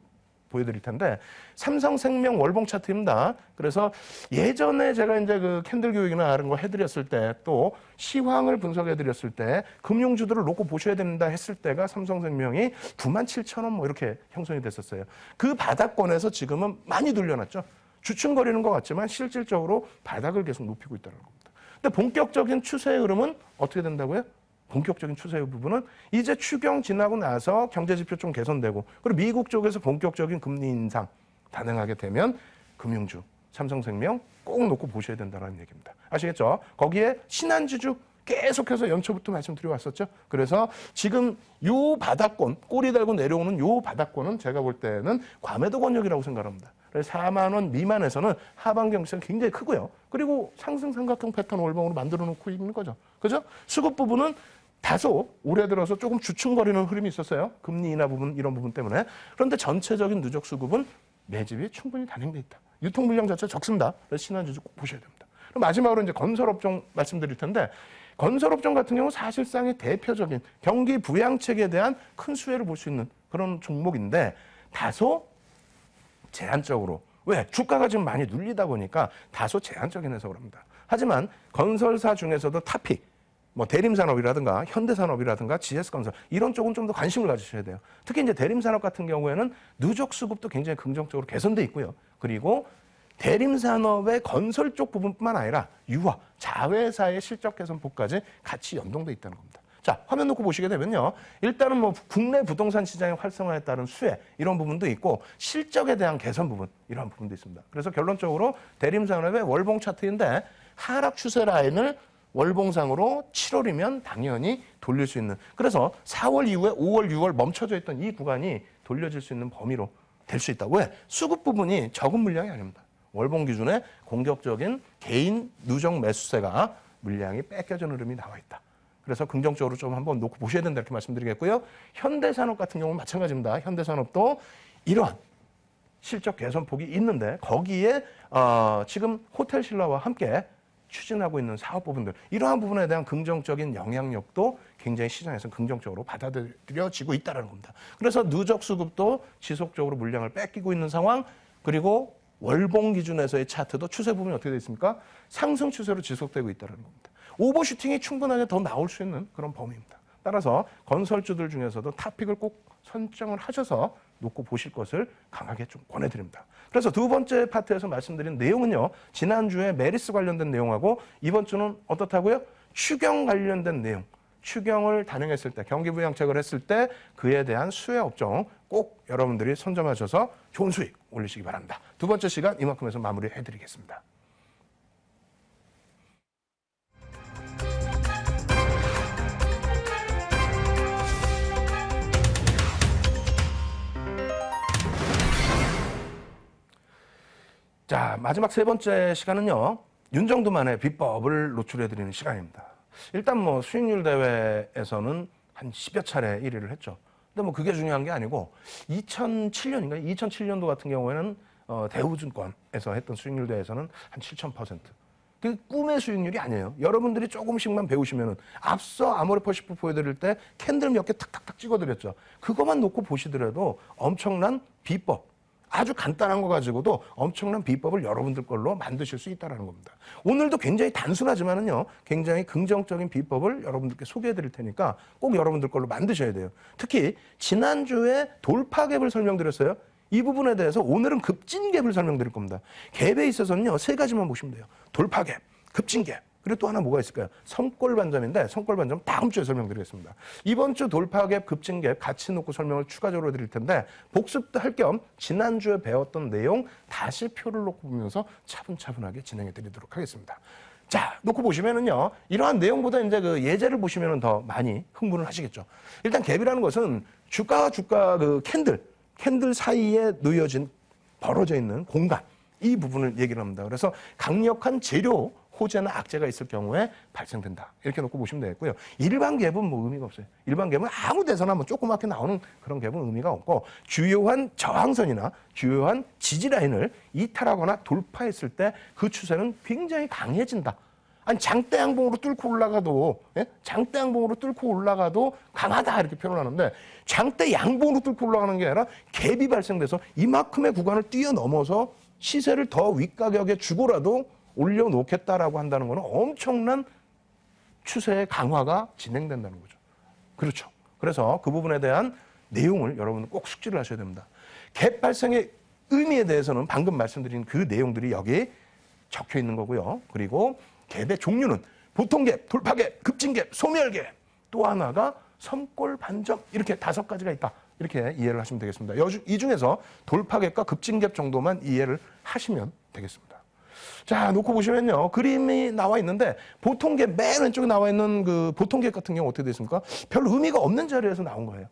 S1: 보여드릴 텐데 삼성생명 월봉 차트입니다. 그래서 예전에 제가 이제 그 캔들 교육이나 이런 거 해드렸을 때 또 시황을 분석해드렸을 때 금융주들을 놓고 보셔야 된다 했을 때가 삼성생명이 97,000원 뭐 이렇게 형성이 됐었어요. 그 바닥권에서 지금은 많이 눌려놨죠. 주춤거리는 것 같지만 실질적으로 바닥을 계속 높이고 있다는 겁니다. 근데 본격적인 추세의 흐름은 어떻게 된다고요? 본격적인 추세의 부분은 이제 추경 지나고 나서 경제지표 좀 개선되고 그리고 미국 쪽에서 본격적인 금리 인상 단행하게 되면 금융주, 삼성생명 꼭 놓고 보셔야 된다는 얘기입니다. 아시겠죠? 거기에 신한지주 계속해서 연초부터 말씀드려왔었죠. 그래서 지금 요 바닥권, 꼬리 달고 내려오는 요 바닥권은 제가 볼 때는 과매도 권역이라고 생각합니다. 그래서 4만 원 미만에서는 하방 경직성이 굉장히 크고요. 그리고 상승 삼각형 패턴 월봉으로 만들어 놓고 있는 거죠. 그죠? 수급 부분은 다소 올해 들어서 조금 주춤거리는 흐름이 있었어요. 금리 인하 부분 이런 부분 때문에. 그런데 전체적인 누적 수급은 매집이 충분히 단행돼 있다. 유통 물량 자체가 적습니다. 그래서 신한주주 꼭 보셔야 됩니다. 그럼 마지막으로 이제 건설업종 말씀드릴 텐데 건설업종 같은 경우 사실상의 대표적인 경기 부양책에 대한 큰 수혜를 볼 수 있는 그런 종목인데 다소 제한적으로 왜? 주가가 지금 많이 눌리다 보니까 다소 제한적인 해석을 합니다. 하지만 건설사 중에서도 탑픽 뭐 대림산업이라든가 현대산업이라든가 GS건설 이런 쪽은 좀 더 관심을 가지셔야 돼요. 특히 이제 대림산업 같은 경우에는 누적 수급도 굉장히 긍정적으로 개선돼 있고요. 그리고 대림산업의 건설 쪽 부분뿐만 아니라 유화, 자회사의 실적 개선폭까지 같이 연동돼 있다는 겁니다. 자, 화면 놓고 보시게 되면요. 일단은 뭐 국내 부동산 시장의 활성화에 따른 수혜 이런 부분도 있고 실적에 대한 개선 부분 이런 부분도 있습니다. 그래서 결론적으로 대림산업의 월봉 차트인데 하락 추세 라인을 월봉상으로 7월이면 당연히 돌릴 수 있는 그래서 4월 이후에 5월, 6월 멈춰져 있던 이 구간이 돌려질 수 있는 범위로 될 수 있다. 왜? 수급 부분이 적은 물량이 아닙니다. 월봉 기준에 공격적인 개인 누적 매수세가 물량이 뺏겨지는 흐름이 나와 있다. 그래서 긍정적으로 좀 한번 놓고 보셔야 된다 이렇게 말씀드리겠고요. 현대산업 같은 경우는 마찬가지입니다. 현대산업도 이러한 실적 개선폭이 있는데 거기에 지금 호텔신라와 함께 추진하고 있는 사업 부분들 이러한 부분에 대한 긍정적인 영향력도 굉장히 시장에서 긍정적으로 받아들여지고 있다는 겁니다. 그래서 누적 수급도 지속적으로 물량을 뺏기고 있는 상황 그리고 월봉 기준에서의 차트도 추세 부분이 어떻게 되어 있습니까? 상승 추세로 지속되고 있다는 겁니다. 오버슈팅이 충분하게 더 나올 수 있는 그런 범위입니다. 따라서 건설주들 중에서도 탑픽을 꼭 선정을 하셔서 놓고 보실 것을 강하게 좀 권해드립니다. 그래서 두 번째 파트에서 말씀드린 내용은요. 지난주에 메리스 관련된 내용하고 이번 주는 어떻다고요? 추경 관련된 내용. 추경을 단행했을 때, 경기부양책을 했을 때 그에 대한 수혜 업종 꼭 여러분들이 선점하셔서 좋은 수익 올리시기 바랍니다. 두 번째 시간 이만큼에서 마무리해드리겠습니다. 자, 마지막 세 번째 시간은요. 윤정두만의 비법을 노출해드리는 시간입니다. 일단 뭐 수익률 대회에서는 한 10여 차례 1위를 했죠. 근데 뭐 그게 중요한 게 아니고 2007년인가? 2007년도 같은 경우에는 대우증권에서 했던 수익률 대회에서는 한 7,000%. 그 꿈의 수익률이 아니에요. 여러분들이 조금씩만 배우시면은 앞서 아모레퍼시프 보여드릴 때 캔들 몇 개 탁탁탁 찍어드렸죠. 그것만 놓고 보시더라도 엄청난 비법. 아주 간단한 거 가지고도 엄청난 비법을 여러분들 걸로 만드실 수 있다는 겁니다. 오늘도 굉장히 단순하지만은요, 굉장히 긍정적인 비법을 여러분들께 소개해 드릴 테니까 꼭 여러분들 걸로 만드셔야 돼요. 특히 지난주에 돌파갭을 설명드렸어요. 이 부분에 대해서 오늘은 급진갭을 설명드릴 겁니다. 갭에 있어서는요, 세 가지만 보시면 돼요. 돌파갭, 급진갭, 그리고 또 하나 뭐가 있을까요? 선골 반점인데 선골 반점 다음 주에 설명드리겠습니다. 이번 주 돌파갭, 급진갭 같이 놓고 설명을 추가적으로 드릴 텐데 복습도 할 겸 지난주에 배웠던 내용 다시 표를 놓고 보면서 차분차분하게 진행해 드리도록 하겠습니다. 자, 놓고 보시면은요, 이러한 내용보다 이제 그 예제를 보시면은 더 많이 흥분을 하시겠죠. 일단 갭이라는 것은 주가와 주가 그 캔들 사이에 놓여진 벌어져 있는 공간, 이 부분을 얘기를 합니다. 그래서 강력한 재료, 호재나 악재가 있을 경우에 발생된다. 이렇게 놓고 보시면 되겠고요. 일반 갭은 뭐 의미가 없어요. 일반 갭은 아무 데서나 뭐 조그맣게 나오는 그런 갭은 의미가 없고 주요한 저항선이나 주요한 지지라인을 이탈하거나 돌파했을 때 그 추세는 굉장히 강해진다. 아니 장대 양봉으로 뚫고 올라가도 장대 양봉으로 뚫고 올라가도 강하다 이렇게 표현을 하는데 장대 양봉으로 뚫고 올라가는 게 아니라 갭이 발생돼서 이만큼의 구간을 뛰어넘어서 시세를 더 윗가격에 주고라도 올려놓겠다라고 한다는 것은 엄청난 추세의 강화가 진행된다는 거죠. 그렇죠. 그래서 그 부분에 대한 내용을 여러분은 꼭 숙지를 하셔야 됩니다. 갭 발생의 의미에 대해서는 방금 말씀드린 그 내용들이 여기 적혀 있는 거고요. 그리고 갭의 종류는 보통갭, 돌파갭, 급진갭, 소멸갭, 또 하나가 섬골 반점 이렇게 5가지가 있다. 이렇게 이해를 하시면 되겠습니다. 이 중에서 돌파갭과 급진갭 정도만 이해를 하시면 되겠습니다. 자, 놓고 보시면요. 그림이 나와 있는데 보통갭 맨 왼쪽에 나와 있는 그 보통갭 같은 경우 어떻게 되어 있습니까? 별로 의미가 없는 자리에서 나온 거예요.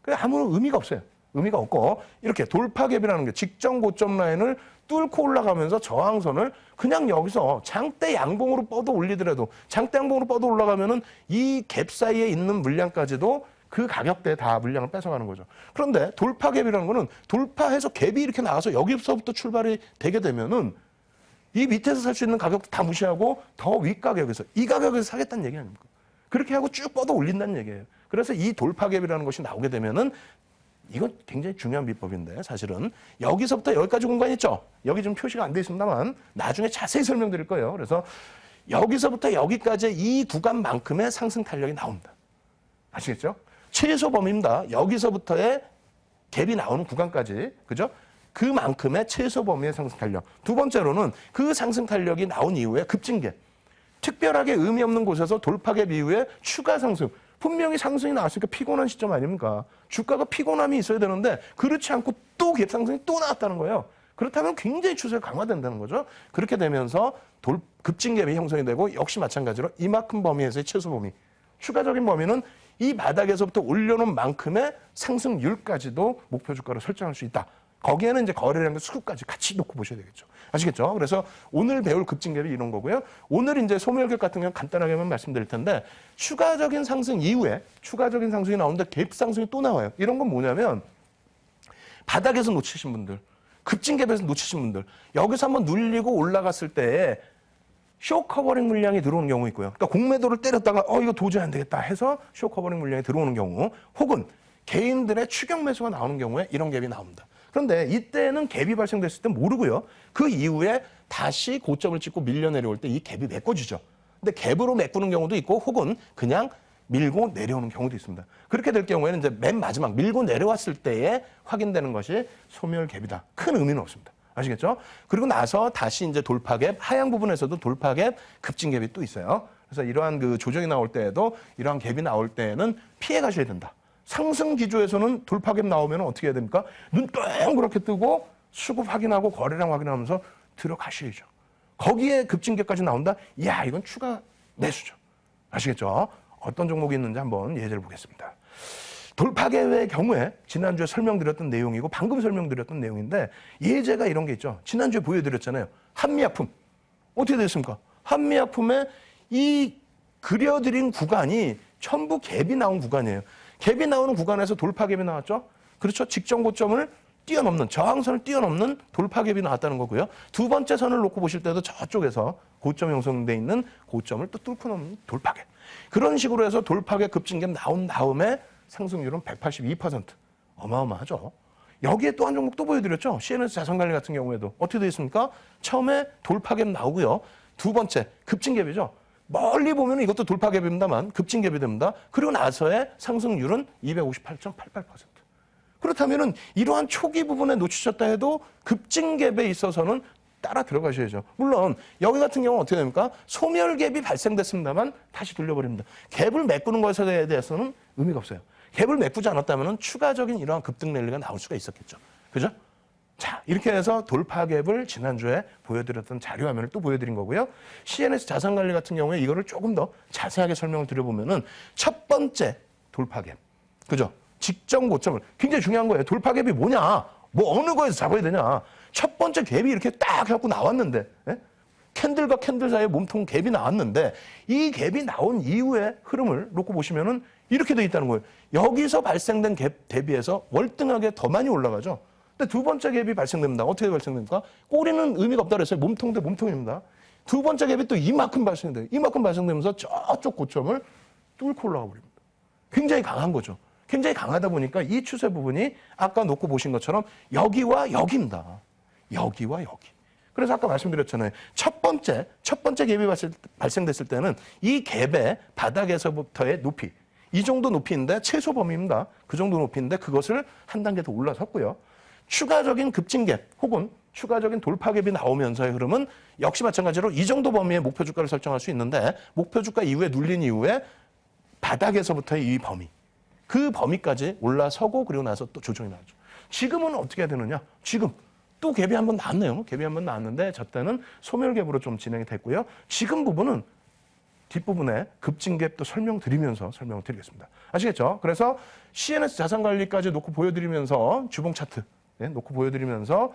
S1: 그래서 아무 의미가 없어요. 의미가 없고 이렇게 돌파갭이라는 게 직전 고점 라인을 뚫고 올라가면서 저항선을 그냥 여기서 장대 양봉으로 뻗어 올리더라도 장대 양봉으로 뻗어 올라가면은 이 갭 사이에 있는 물량까지도 그 가격대에 다 물량을 뺏어가는 거죠. 그런데 돌파갭이라는 거는 돌파해서 갭이 이렇게 나와서 여기서부터 출발이 되게 되면은 이 밑에서 살 수 있는 가격도 다 무시하고 더 윗가격에서 이 가격에서 사겠다는 얘기 아닙니까? 그렇게 하고 쭉 뻗어 올린다는 얘기예요. 그래서 이 돌파갭이라는 것이 나오게 되면은 이건 굉장히 중요한 비법인데 사실은 여기서부터 여기까지 공간 있죠? 여기 좀 표시가 안 돼 있습니다만 나중에 자세히 설명드릴 거예요. 그래서 여기서부터 여기까지 이 구간만큼의 상승 탄력이 나옵니다. 아시겠죠? 최소 범위입니다. 여기서부터의 갭이 나오는 구간까지, 그죠? 그만큼의 최소 범위의 상승 탄력. 두 번째로는 그 상승 탄력이 나온 이후에 급진갭. 특별하게 의미 없는 곳에서 돌파갭 이후에 추가 상승. 분명히 상승이 나왔으니까 피곤한 시점 아닙니까? 주가가 피곤함이 있어야 되는데 그렇지 않고 또 갭 상승이 또 나왔다는 거예요. 그렇다면 굉장히 추세가 강화된다는 거죠. 그렇게 되면서 급진갭이 형성이 되고 역시 마찬가지로 이만큼 범위에서의 최소 범위. 추가적인 범위는 이 바닥에서부터 올려놓은 만큼의 상승률까지도 목표 주가로 설정할 수 있다. 거기에는 이제 거래량과 수급까지 같이 놓고 보셔야 되겠죠. 아시겠죠? 그래서 오늘 배울 급진갭이 이런 거고요. 오늘 이제 소멸갭 같은 경우는 간단하게만 말씀드릴 텐데 추가적인 상승 이후에 추가적인 상승이 나오는데 갭 상승이 또 나와요. 이런 건 뭐냐면 바닥에서 놓치신 분들, 급진갭에서 놓치신 분들, 여기서 한번 눌리고 올라갔을 때에 쇼 커버링 물량이 들어오는 경우 있고요. 그러니까 공매도를 때렸다가 이거 도저히 안 되겠다 해서 쇼 커버링 물량이 들어오는 경우 혹은 개인들의 추격 매수가 나오는 경우에 이런 갭이 나옵니다. 그런데 이때는 갭이 발생됐을 때 모르고요. 그 이후에 다시 고점을 찍고 밀려 내려올 때 이 갭이 메꿔주죠. 근데 갭으로 메꾸는 경우도 있고 혹은 그냥 밀고 내려오는 경우도 있습니다. 그렇게 될 경우에는 이제 맨 마지막 밀고 내려왔을 때에 확인되는 것이 소멸갭이다. 큰 의미는 없습니다. 아시겠죠? 그리고 나서 다시 이제 돌파갭, 하향 부분에서도 돌파갭, 급진갭이 또 있어요. 그래서 이러한 그 조정이 나올 때에도 이러한 갭이 나올 때에는 피해 가셔야 된다. 상승 기조에서는 돌파갭 나오면 어떻게 해야 됩니까? 눈 동그랗게 뜨고 수급 확인하고 거래량 확인하면서 들어가셔야죠. 거기에 급진갭까지 나온다? 이야, 이건 추가 매수죠. 아시겠죠? 어떤 종목이 있는지 한번 예제를 보겠습니다. 돌파갭의 경우에 지난주에 설명드렸던 내용이고 방금 설명드렸던 내용인데 예제가 이런 게 있죠. 지난주에 보여드렸잖아요. 한미약품. 어떻게 됐습니까? 한미약품의 이 그려드린 구간이 전부 갭이 나온 구간이에요. 갭이 나오는 구간에서 돌파갭이 나왔죠. 그렇죠. 직전 고점을 뛰어넘는, 저항선을 뛰어넘는 돌파갭이 나왔다는 거고요. 두 번째 선을 놓고 보실 때도 저쪽에서 고점 형성돼 있는 고점을 또 뚫고 넘는 돌파갭. 그런 식으로 해서 돌파갭 급진갭 나온 다음에 상승률은 182%. 어마어마하죠. 여기에 또 한 종목 또 보여드렸죠. CNS 자산관리 같은 경우에도 어떻게 되어 있습니까? 처음에 돌파갭 나오고요. 두 번째 급진갭이죠. 멀리 보면 이것도 돌파갭입니다만 급진갭이 됩니다. 그리고 나서의 상승률은 258.88%. 그렇다면은 이러한 초기 부분에 놓치셨다 해도 급진갭에 있어서는 따라 들어가셔야죠. 물론 여기 같은 경우는 어떻게 됩니까? 소멸갭이 발생됐습니다만 다시 돌려버립니다. 갭을 메꾸는 것에 대해서는 의미가 없어요. 갭을 메꾸지 않았다면 추가적인 이러한 급등 랠리가 나올 수가 있었겠죠. 그죠? 자, 이렇게 해서 돌파갭을 지난주에 보여드렸던 자료 화면을 또 보여드린 거고요. CNS 자산관리 같은 경우에 이거를 조금 더 자세하게 설명을 드려보면은 첫 번째 돌파갭. 그죠? 직전 고점을. 굉장히 중요한 거예요. 돌파갭이 뭐냐? 뭐 어느 거에서 잡아야 되냐? 첫 번째 갭이 이렇게 딱 해갖고 나왔는데, 예? 캔들과 캔들 사이에 몸통 갭이 나왔는데, 이 갭이 나온 이후의 흐름을 놓고 보시면은 이렇게 돼 있다는 거예요. 여기서 발생된 갭 대비해서 월등하게 더 많이 올라가죠. 근데 두 번째 갭이 발생됩니다. 어떻게 발생됩니까? 꼬리는 의미가 없다 그랬어요. 몸통 대 몸통입니다. 두 번째 갭이 또 이만큼 발생돼요. 이만큼 발생되면서 저쪽 고점을 뚫고 올라가 버립니다. 굉장히 강한 거죠. 굉장히 강하다 보니까 이 추세 부분이 아까 놓고 보신 것처럼 여기와 여기입니다. 여기와 여기. 그래서 아까 말씀드렸잖아요. 첫 번째 갭이 발생됐을 때는 이 갭의 바닥에서부터의 높이, 이 정도 높이인데 최소 범위입니다. 그 정도 높이인데 그것을 한 단계 더 올라섰고요. 추가적인 급진갭 혹은 추가적인 돌파갭이 나오면서의 흐름은 역시 마찬가지로 이 정도 범위의 목표 주가를 설정할 수 있는데 목표 주가 이후에 눌린 이후에 바닥에서부터의 이 범위, 그 범위까지 올라서고 그리고 나서 또 조정이 나왔죠. 지금은 어떻게 해야 되느냐? 지금 또 갭이 한번 나왔네요. 갭이 한번 나왔는데 저 때는 소멸갭으로 좀 진행이 됐고요. 지금 부분은 뒷부분에 급진갭도 설명드리면서 설명을 드리겠습니다. 아시겠죠? 그래서 CNS 자산관리까지 놓고 보여드리면서 주봉 차트 놓고 보여드리면서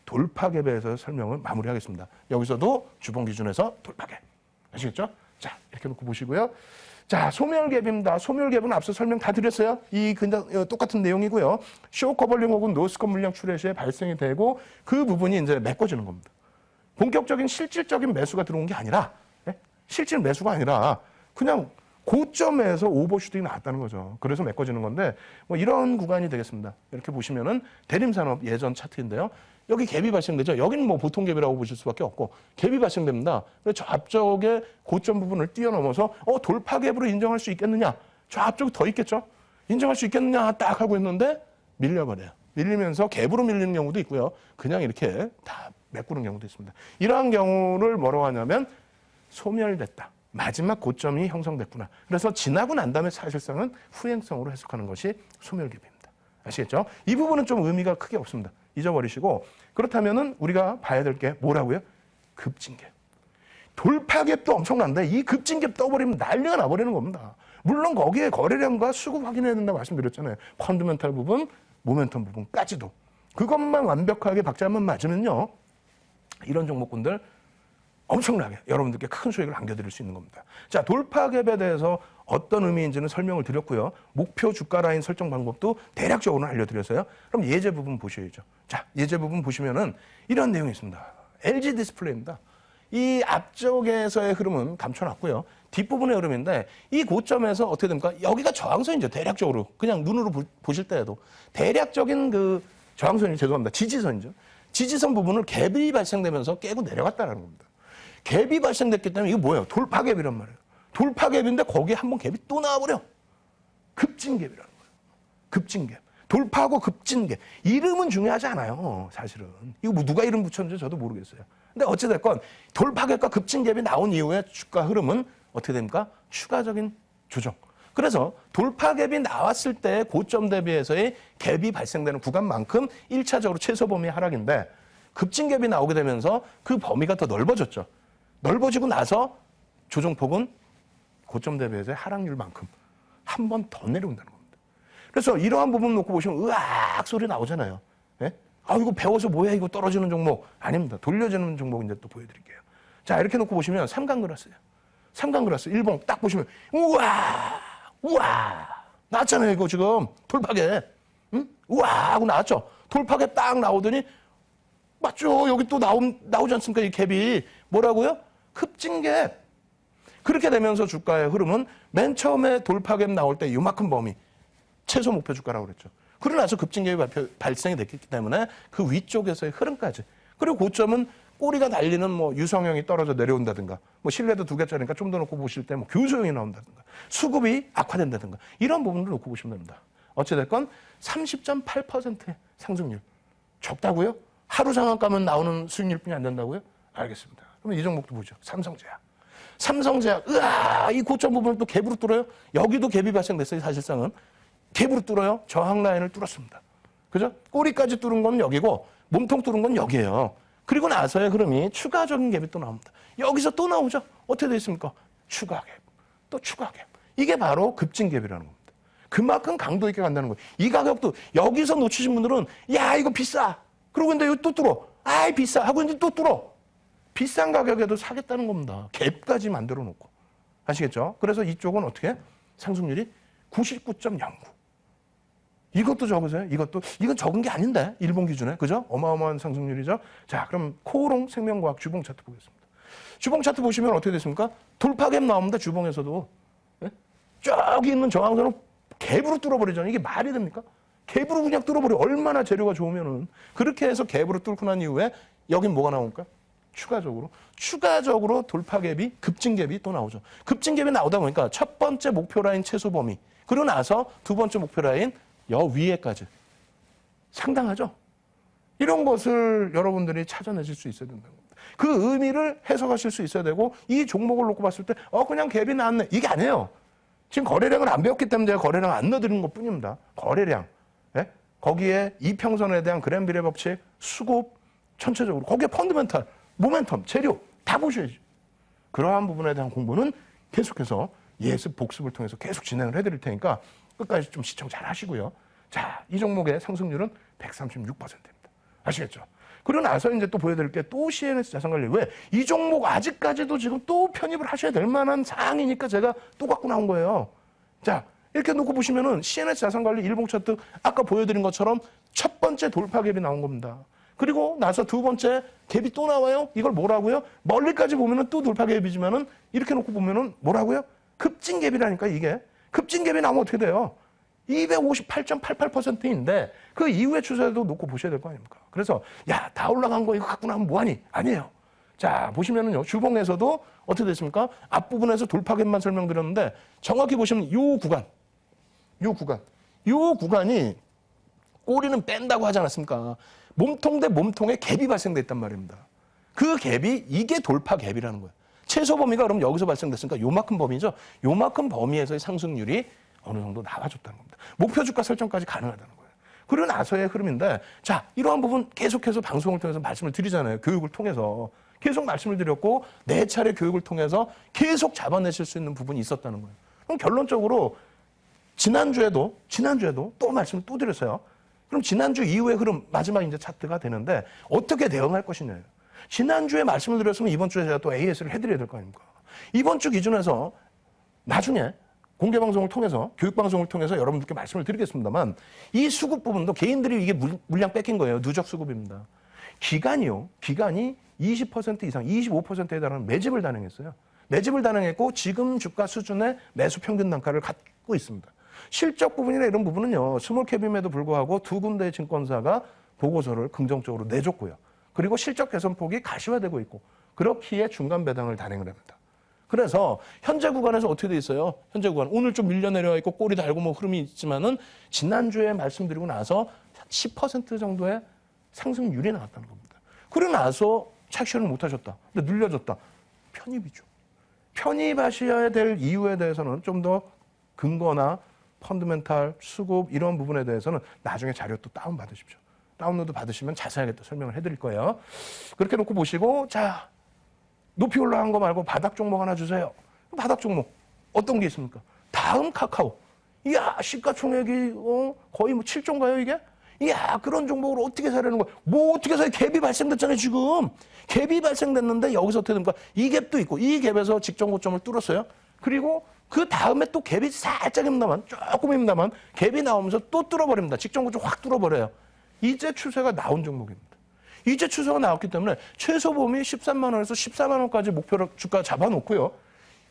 S1: 돌파갭에 대해서 설명을 마무리하겠습니다. 여기서도 주봉 기준에서 돌파갭. 아시겠죠? 자, 이렇게 놓고 보시고요. 자, 소멸갭입니다. 소멸갭은 앞서 설명 다 드렸어요. 이 그냥 똑같은 내용이고요. 쇼커벌링 혹은 노스컵 물량 출회 시에 발생이 되고 그 부분이 이제 메꿔지는 겁니다. 본격적인 실질적인 매수가 들어온 게 아니라 실질 매수가 아니라 그냥 고점에서 오버슈팅이 나왔다는 거죠. 그래서 메꿔지는 건데 뭐 이런 구간이 되겠습니다. 이렇게 보시면은 대림산업 예전 차트인데요. 여기 갭이 발생되죠. 여기는 뭐 보통 갭이라고 보실 수밖에 없고 갭이 발생됩니다. 그래서 저 앞쪽에 고점 부분을 뛰어넘어서 돌파갭으로 인정할 수 있겠느냐? 저 앞쪽이 더 있겠죠. 인정할 수 있겠느냐? 딱 하고 있는데 밀려버려요. 밀리면서 갭으로 밀리는 경우도 있고요. 그냥 이렇게 다 메꾸는 경우도 있습니다. 이러한 경우를 뭐라고 하냐면 소멸됐다. 마지막 고점이 형성됐구나. 그래서 지나고 난 다음에 사실상은 후행성으로 해석하는 것이 소멸갭입니다. 아시겠죠? 이 부분은 좀 의미가 크게 없습니다. 잊어버리시고 그렇다면은 우리가 봐야 될 게 뭐라고요? 급진갭. 돌파갭도 엄청난데 이 급진갭 떠버리면 난리가 나버리는 겁니다. 물론 거기에 거래량과 수급 확인해야 된다고 말씀드렸잖아요. 펀드멘탈 부분, 모멘텀 부분까지도. 그것만 완벽하게 박자만 맞으면요. 이런 종목군들 엄청나게 여러분들께 큰 수익을 안겨드릴 수 있는 겁니다. 자, 돌파갭에 대해서 어떤 의미인지는 설명을 드렸고요. 목표 주가 라인 설정 방법도 대략적으로 알려드렸어요. 그럼 예제 부분 보셔야죠. 자, 예제 부분 보시면은 이런 내용이 있습니다. LG 디스플레이입니다. 이 앞쪽에서의 흐름은 감춰놨고요. 뒷부분의 흐름인데 이 고점에서 어떻게 됩니까? 여기가 저항선이죠. 대략적으로. 그냥 눈으로 보실 때에도. 대략적인 그 저항선이 죄송합니다. 지지선이죠. 지지선 부분을 갭이 발생되면서 깨고 내려갔다는 겁니다. 갭이 발생됐기 때문에 이거 뭐예요? 돌파갭이란 말이에요. 돌파갭인데 거기에 한번 갭이 또 나와버려. 급진갭이라는 거예요. 급진갭. 돌파하고 급진갭. 이름은 중요하지 않아요. 사실은. 이거 뭐 누가 이름 붙였는지 저도 모르겠어요. 근데 어찌됐건 돌파갭과 급진갭이 나온 이후에 주가 흐름은 어떻게 됩니까? 추가적인 조정. 그래서 돌파갭이 나왔을 때 고점 대비해서의 갭이 발생되는 구간만큼 1차적으로 최소 범위 하락인데 급진갭이 나오게 되면서 그 범위가 더 넓어졌죠. 넓어지고 나서 조정폭은 고점 대비해서의 하락률만큼 한 번 더 내려온다는 겁니다. 그래서 이러한 부분 놓고 보시면 으악 소리 나오잖아요. 예? 아 이거 배워서 뭐야 이거 떨어지는 종목. 아닙니다. 돌려지는 종목 이제 또 보여드릴게요. 자 이렇게 놓고 보시면 삼강그라스예요. 삼강그라스 일봉 딱 보시면 우와 나왔잖아요 이거 지금 돌파갭. 응? 우와 하고 나왔죠. 돌파갭 딱 나오더니 맞죠. 여기 또 나오지 않습니까? 이 갭이. 뭐라고요? 급진갭. 그렇게 되면서 주가의 흐름은 맨 처음에 돌파갭 나올 때 요만큼 범위. 최소 목표 주가라고 그랬죠. 그러고 나서 급진갭이 발생이 됐기 때문에 그 위쪽에서의 흐름까지. 그리고 고점은 꼬리가 날리는 뭐 유성형이 떨어져 내려온다든가 뭐 신뢰도 2개짜리니까 좀 더 놓고 보실 때 뭐 교소형이 나온다든가 수급이 악화된다든가 이런 부분을 놓고 보시면 됩니다. 어찌됐건 30.8%의 상승률. 적다고요?
S2: 하루 상한 가면 나오는 수익률뿐이 안 된다고요? 알겠습니다. 그러면 이 종목도 보죠. 삼성제약. 삼성제약, 으아, 이 고점 부분을 또 갭으로 뚫어요? 여기도 갭이 발생됐어요, 사실상은. 갭으로 뚫어요? 저항 라인을 뚫었습니다. 그죠? 꼬리까지 뚫은 건 여기고, 몸통 뚫은 건 여기예요. 그리고 나서의 흐름이 추가적인 갭이 또 나옵니다. 여기서 또 나오죠? 어떻게 되어 있습니까? 추가 갭, 또 추가 갭. 이게 바로 급진 갭이라는 겁니다. 그만큼 강도 있게 간다는 거예요. 이 가격도 여기서 놓치신 분들은, 야, 이거 비싸. 그러고 있는데 여기 또 뚫어. 아이, 비싸. 하고 있는데 또 뚫어. 비싼 가격에도 사겠다는 겁니다. 갭까지 만들어 놓고. 아시겠죠? 그래서 이쪽은 어떻게? 상승률이 99.09. 이것도 적으세요. 이건 적은 게 아닌데. 일본 기준에. 그죠? 어마어마한 상승률이죠. 자, 그럼 코오롱 생명과학 주봉 차트 보겠습니다. 주봉 차트 보시면 어떻게 됐습니까? 돌파갭 나옵니다. 주봉에서도. 네? 저기 있는 저항선을 갭으로 뚫어버리잖아요. 이게 말이 됩니까? 갭으로 그냥 뚫어버려. 얼마나 재료가 좋으면은. 그렇게 해서 갭으로 뚫고 난 이후에 여긴 뭐가 나옵니까? 추가적으로 돌파갭이, 급진갭이 또 나오죠. 급진갭이 나오다 보니까 첫 번째 목표 라인 최소 범위, 그러고 나서 두 번째 목표 라인 여 위에까지. 상당하죠? 이런 것을 여러분들이 찾아내실 수 있어야 된다는 겁니다. 그 의미를 해석하실 수 있어야 되고, 이 종목을 놓고 봤을 때, 그냥 갭이 나왔네. 이게 아니에요. 지금 거래량을 안 배웠기 때문에 제가 거래량 안 넣어드리는 것 뿐입니다. 거래량. 예? 거기에 이평선에 대한 그램비례 법칙, 수급, 전체적으로. 거기에 펀드멘탈, 모멘텀, 재료 다 보셔야죠. 그러한 부분에 대한 공부는 계속해서 예습, 복습을 통해서 계속 진행을 해드릴 테니까 끝까지 좀 시청 잘 하시고요. 자, 이 종목의 상승률은 136%입니다. 아시겠죠? 그러고 나서 이제 또 보여드릴 게 또 CNS 자산관리. 왜? 이 종목 아직까지도 지금 또 편입을 하셔야 될 만한 사항이니까 제가 또 갖고 나온 거예요. 자, 이렇게 놓고 보시면은 CNS 자산관리 일봉 차트 아까 보여드린 것처럼 첫 번째 돌파갭이 나온 겁니다. 그리고 나서 두 번째 갭이 또 나와요. 이걸 뭐라고요? 멀리까지 보면은 또 돌파갭이지만은 이렇게 놓고 보면은 뭐라고요? 급진갭이라니까 이게. 급진갭이 나오면 어떻게 돼요? 258.88%인데 그 이후의 추세도 놓고 보셔야 될 거 아닙니까? 그래서 야, 다 올라간 거 이거 갖고 나면 뭐하니? 아니에요. 자, 보시면은요. 주봉에서도 어떻게 됐습니까? 앞부분에서 돌파갭만 설명드렸는데 정확히 보시면 요 구간이 꼬리는 뺀다고 하지 않았습니까? 몸통 대 몸통에 갭이 발생됐단 말입니다. 그 갭이 이게 돌파갭이라는 거예요. 최소 범위가 그럼 여기서 발생됐으니까 요만큼 범위죠. 요만큼 범위에서의 상승률이 어느 정도 나와줬다는 겁니다. 목표 주가 설정까지 가능하다는 거예요. 그리고 나서의 흐름인데, 자, 이러한 부분 계속해서 방송을 통해서 말씀을 드리잖아요. 교육을 통해서. 계속 말씀을 드렸고, 네 차례 교육을 통해서 계속 잡아내실 수 있는 부분이 있었다는 거예요. 그럼 결론적으로 지난주에도 또 말씀을 또 드렸어요. 그럼 지난주 이후의 흐름, 마지막 이제 차트가 되는데 어떻게 대응할 것이냐예요. 지난주에 말씀을 드렸으면 이번 주에 제가 또 AS를 해드려야 될 거 아닙니까? 이번 주 기준에서 나중에 공개방송을 통해서, 교육방송을 통해서 여러분들께 말씀을 드리겠습니다만, 이 수급 부분도 개인들이 이게 물량 뺏긴 거예요. 누적 수급입니다. 기간이 20% 이상, 25%에 달하는 매집을 단행했어요. 매집을 단행했고 지금 주가 수준의 매수 평균 단가를 갖고 있습니다. 실적 부분이나 이런 부분은요, 스몰캡임에도 불구하고 두 군데의 증권사가 보고서를 긍정적으로 내줬고요. 그리고 실적 개선폭이 가시화되고 있고, 그렇기에 중간 배당을 단행을 합니다. 그래서 현재 구간에서 어떻게 돼 있어요? 현재 구간 오늘 좀 밀려 내려와 있고 꼬리 달고 뭐 흐름이 있지만은 지난주에 말씀드리고 나서 10% 정도의 상승률이 나왔다는 겁니다. 그러고 나서 착시를 못 하셨다. 근데 눌려졌다. 편입이죠. 편입하셔야 될 이유에 대해서는 좀 더 근거나 펀드멘탈, 수급 이런 부분에 대해서는 나중에 자료 또 다운받으십시오. 다운로드 받으시면 자세하게 또 설명을 해드릴 거예요. 그렇게 놓고 보시고, 자, 높이 올라간 거 말고 바닥 종목 하나 주세요. 바닥 종목 어떤 게 있습니까? 다음 카카오. 이야, 시가총액이 거의 뭐 7조인가요 이게? 이야, 그런 종목을 어떻게 사려는 거야? 뭐 어떻게 사요? 갭이 발생됐잖아요 지금. 갭이 발생됐는데 여기서 어떻게 됩니까? 이 갭도 있고 이 갭에서 직전 고점을 뚫었어요. 그리고 그 다음에 또 갭이 살짝입니다만, 조금입니다만 갭이 나오면서 또 뚫어버립니다. 직전 고점 확 뚫어버려요. 이제 추세가 나온 종목입니다. 이제 추세가 나왔기 때문에 최소 범위 13만 원에서 14만 원까지 목표로 주가 잡아놓고요.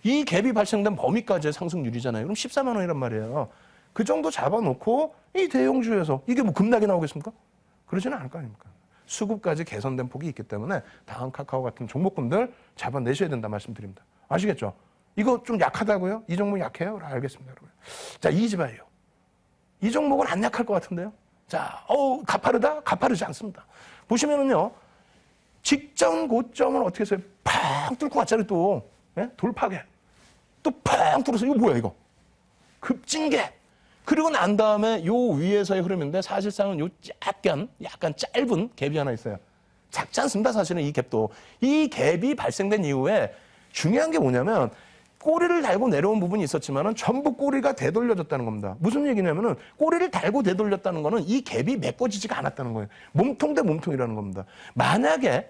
S2: 이 갭이 발생된 범위까지의 상승률이잖아요. 그럼 14만 원이란 말이에요. 그 정도 잡아놓고 이 대형주에서 이게 뭐 급락이 나오겠습니까? 그러지는 않을 거 아닙니까? 수급까지 개선된 폭이 있기 때문에 다음 카카오 같은 종목군들 잡아내셔야 된다 말씀드립니다. 아시겠죠? 이거 좀 약하다고요? 이 종목 약해요? 알겠습니다, 여러분. 자, 이지바이오. 이 종목은 안 약할 것 같은데요? 자, 가파르다? 가파르지 않습니다. 보시면은요, 직전 고점을 어떻게 해서 팡 뚫고 왔잖아요, 또. 예? 돌파계. 또 팡 뚫어서, 이거 뭐야, 이거? 급징계. 그리고 난 다음에 요 위에서의 흐름인데 사실상은 요 약간 짧은 갭이 하나 있어요. 작지 않습니다, 사실은 이 갭도. 이 갭이 발생된 이후에 중요한 게 뭐냐면 꼬리를 달고 내려온 부분이 있었지만은 전부 꼬리가 되돌려졌다는 겁니다. 무슨 얘기냐면은 꼬리를 달고 되돌렸다는 거는 이 갭이 메꿔지지가 않았다는 거예요. 몸통 대 몸통이라는 겁니다. 만약에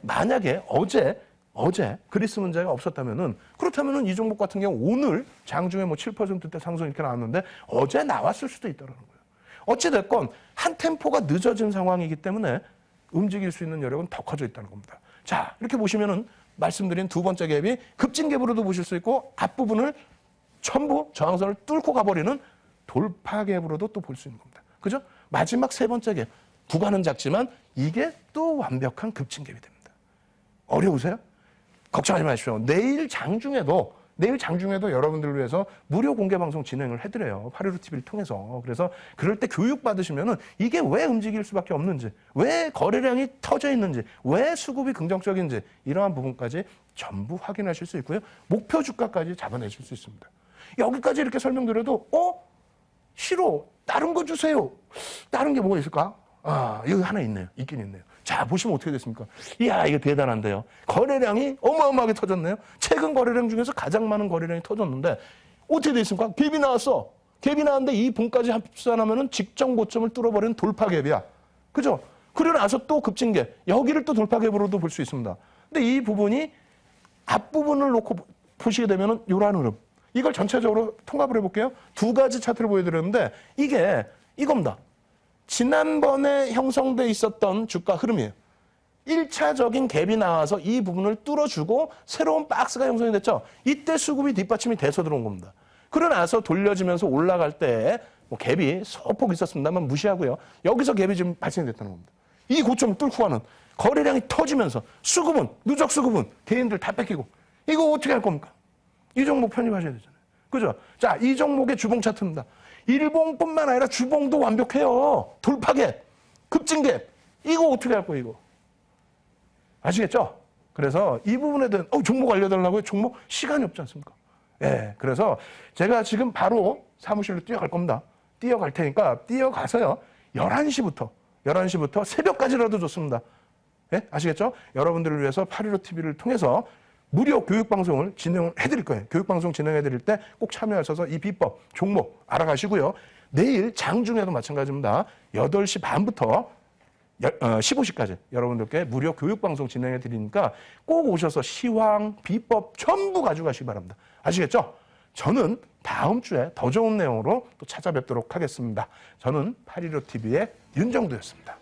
S2: 어제 그리스 문제가 없었다면은 그렇다면은 이 종목 같은 경우 오늘 장중에 뭐 7%대 상승 이렇게 나왔는데 어제 나왔을 수도 있다는 거예요. 어찌 됐건 한 템포가 늦어진 상황이기 때문에 움직일 수 있는 여력은 더 커져 있다는 겁니다. 자, 이렇게 보시면은 말씀드린 두 번째 갭이 급진갭으로도 보실 수 있고 앞부분을 전부 저항선을 뚫고 가버리는 돌파갭으로도 또 볼 수 있는 겁니다. 그죠? 마지막 세 번째 갭. 구간은 작지만 이게 또 완벽한 급진갭이 됩니다. 어려우세요? 걱정하지 마십시오. 내일 장중에도 여러분들을 위해서 무료 공개 방송 진행을 해드려요. 815TV를 통해서. 그래서 그럴 때 교육 받으시면은 이게 왜 움직일 수밖에 없는지, 왜 거래량이 터져 있는지, 왜 수급이 긍정적인지 이러한 부분까지 전부 확인하실 수 있고요. 목표 주가까지 잡아내실 수 있습니다. 여기까지 이렇게 설명드려도 싫어. 다른 거 주세요. 다른 게 뭐가 있을까? 여기 하나 있네요. 있긴 있네요. 자, 보시면 어떻게 됐습니까? 이야, 이거 대단한데요. 거래량이 어마어마하게 터졌네요. 최근 거래량 중에서 가장 많은 거래량이 터졌는데 어떻게 됐습니까? 갭이 나왔어. 갭이 나왔는데 이 분까지 합산하면은 직전 고점을 뚫어버리는 돌파 갭이야. 그죠? 그러고 나서 또 급진갭. 여기를 또 돌파 갭으로도 볼 수 있습니다. 근데 이 부분이 앞부분을 놓고 보시게 되면은 요런 흐름. 이걸 전체적으로 통합을 해볼게요. 두 가지 차트를 보여드렸는데 이게 이겁니다. 지난번에 형성돼 있었던 주가 흐름이에요. 1차적인 갭이 나와서 이 부분을 뚫어주고 새로운 박스가 형성이 됐죠. 이때 수급이 뒷받침이 돼서 들어온 겁니다. 그러고 나서 돌려지면서 올라갈 때 뭐 갭이 소폭 있었습니다만 무시하고요. 여기서 갭이 지금 발생이 됐다는 겁니다. 이 고점을 뚫고 가는 거래량이 터지면서 수급은, 누적 수급은 개인들 다 뺏기고 이거 어떻게 할 겁니까? 이 종목 편입하셔야 되잖아요. 그죠? 자, 이 종목의 주봉 차트입니다. 일봉뿐만 아니라 주봉도 완벽해요. 돌파갭, 급진갭. 이거 어떻게 할 거예요, 이거? 아시겠죠? 그래서 이 부분에 대한 종목 알려달라고요? 종목 시간이 없지 않습니까? 예, 그래서 제가 지금 바로 사무실로 뛰어갈 겁니다. 뛰어갈 테니까 뛰어가서요. 11시부터 새벽까지라도 좋습니다. 예? 아시겠죠? 여러분들을 위해서 815TV를 통해서 무료 교육방송을 진행해드릴 거예요. 교육방송 진행해드릴 때 꼭 참여하셔서 이 비법, 종목 알아가시고요. 내일 장중에도 마찬가지입니다. 8시 반부터 15시까지 여러분들께 무료 교육방송 진행해드리니까 꼭 오셔서 시황, 비법 전부 가져가시기 바랍니다. 아시겠죠? 저는 다음 주에 더 좋은 내용으로 또 찾아뵙도록 하겠습니다. 저는 815TV의 윤정두였습니다.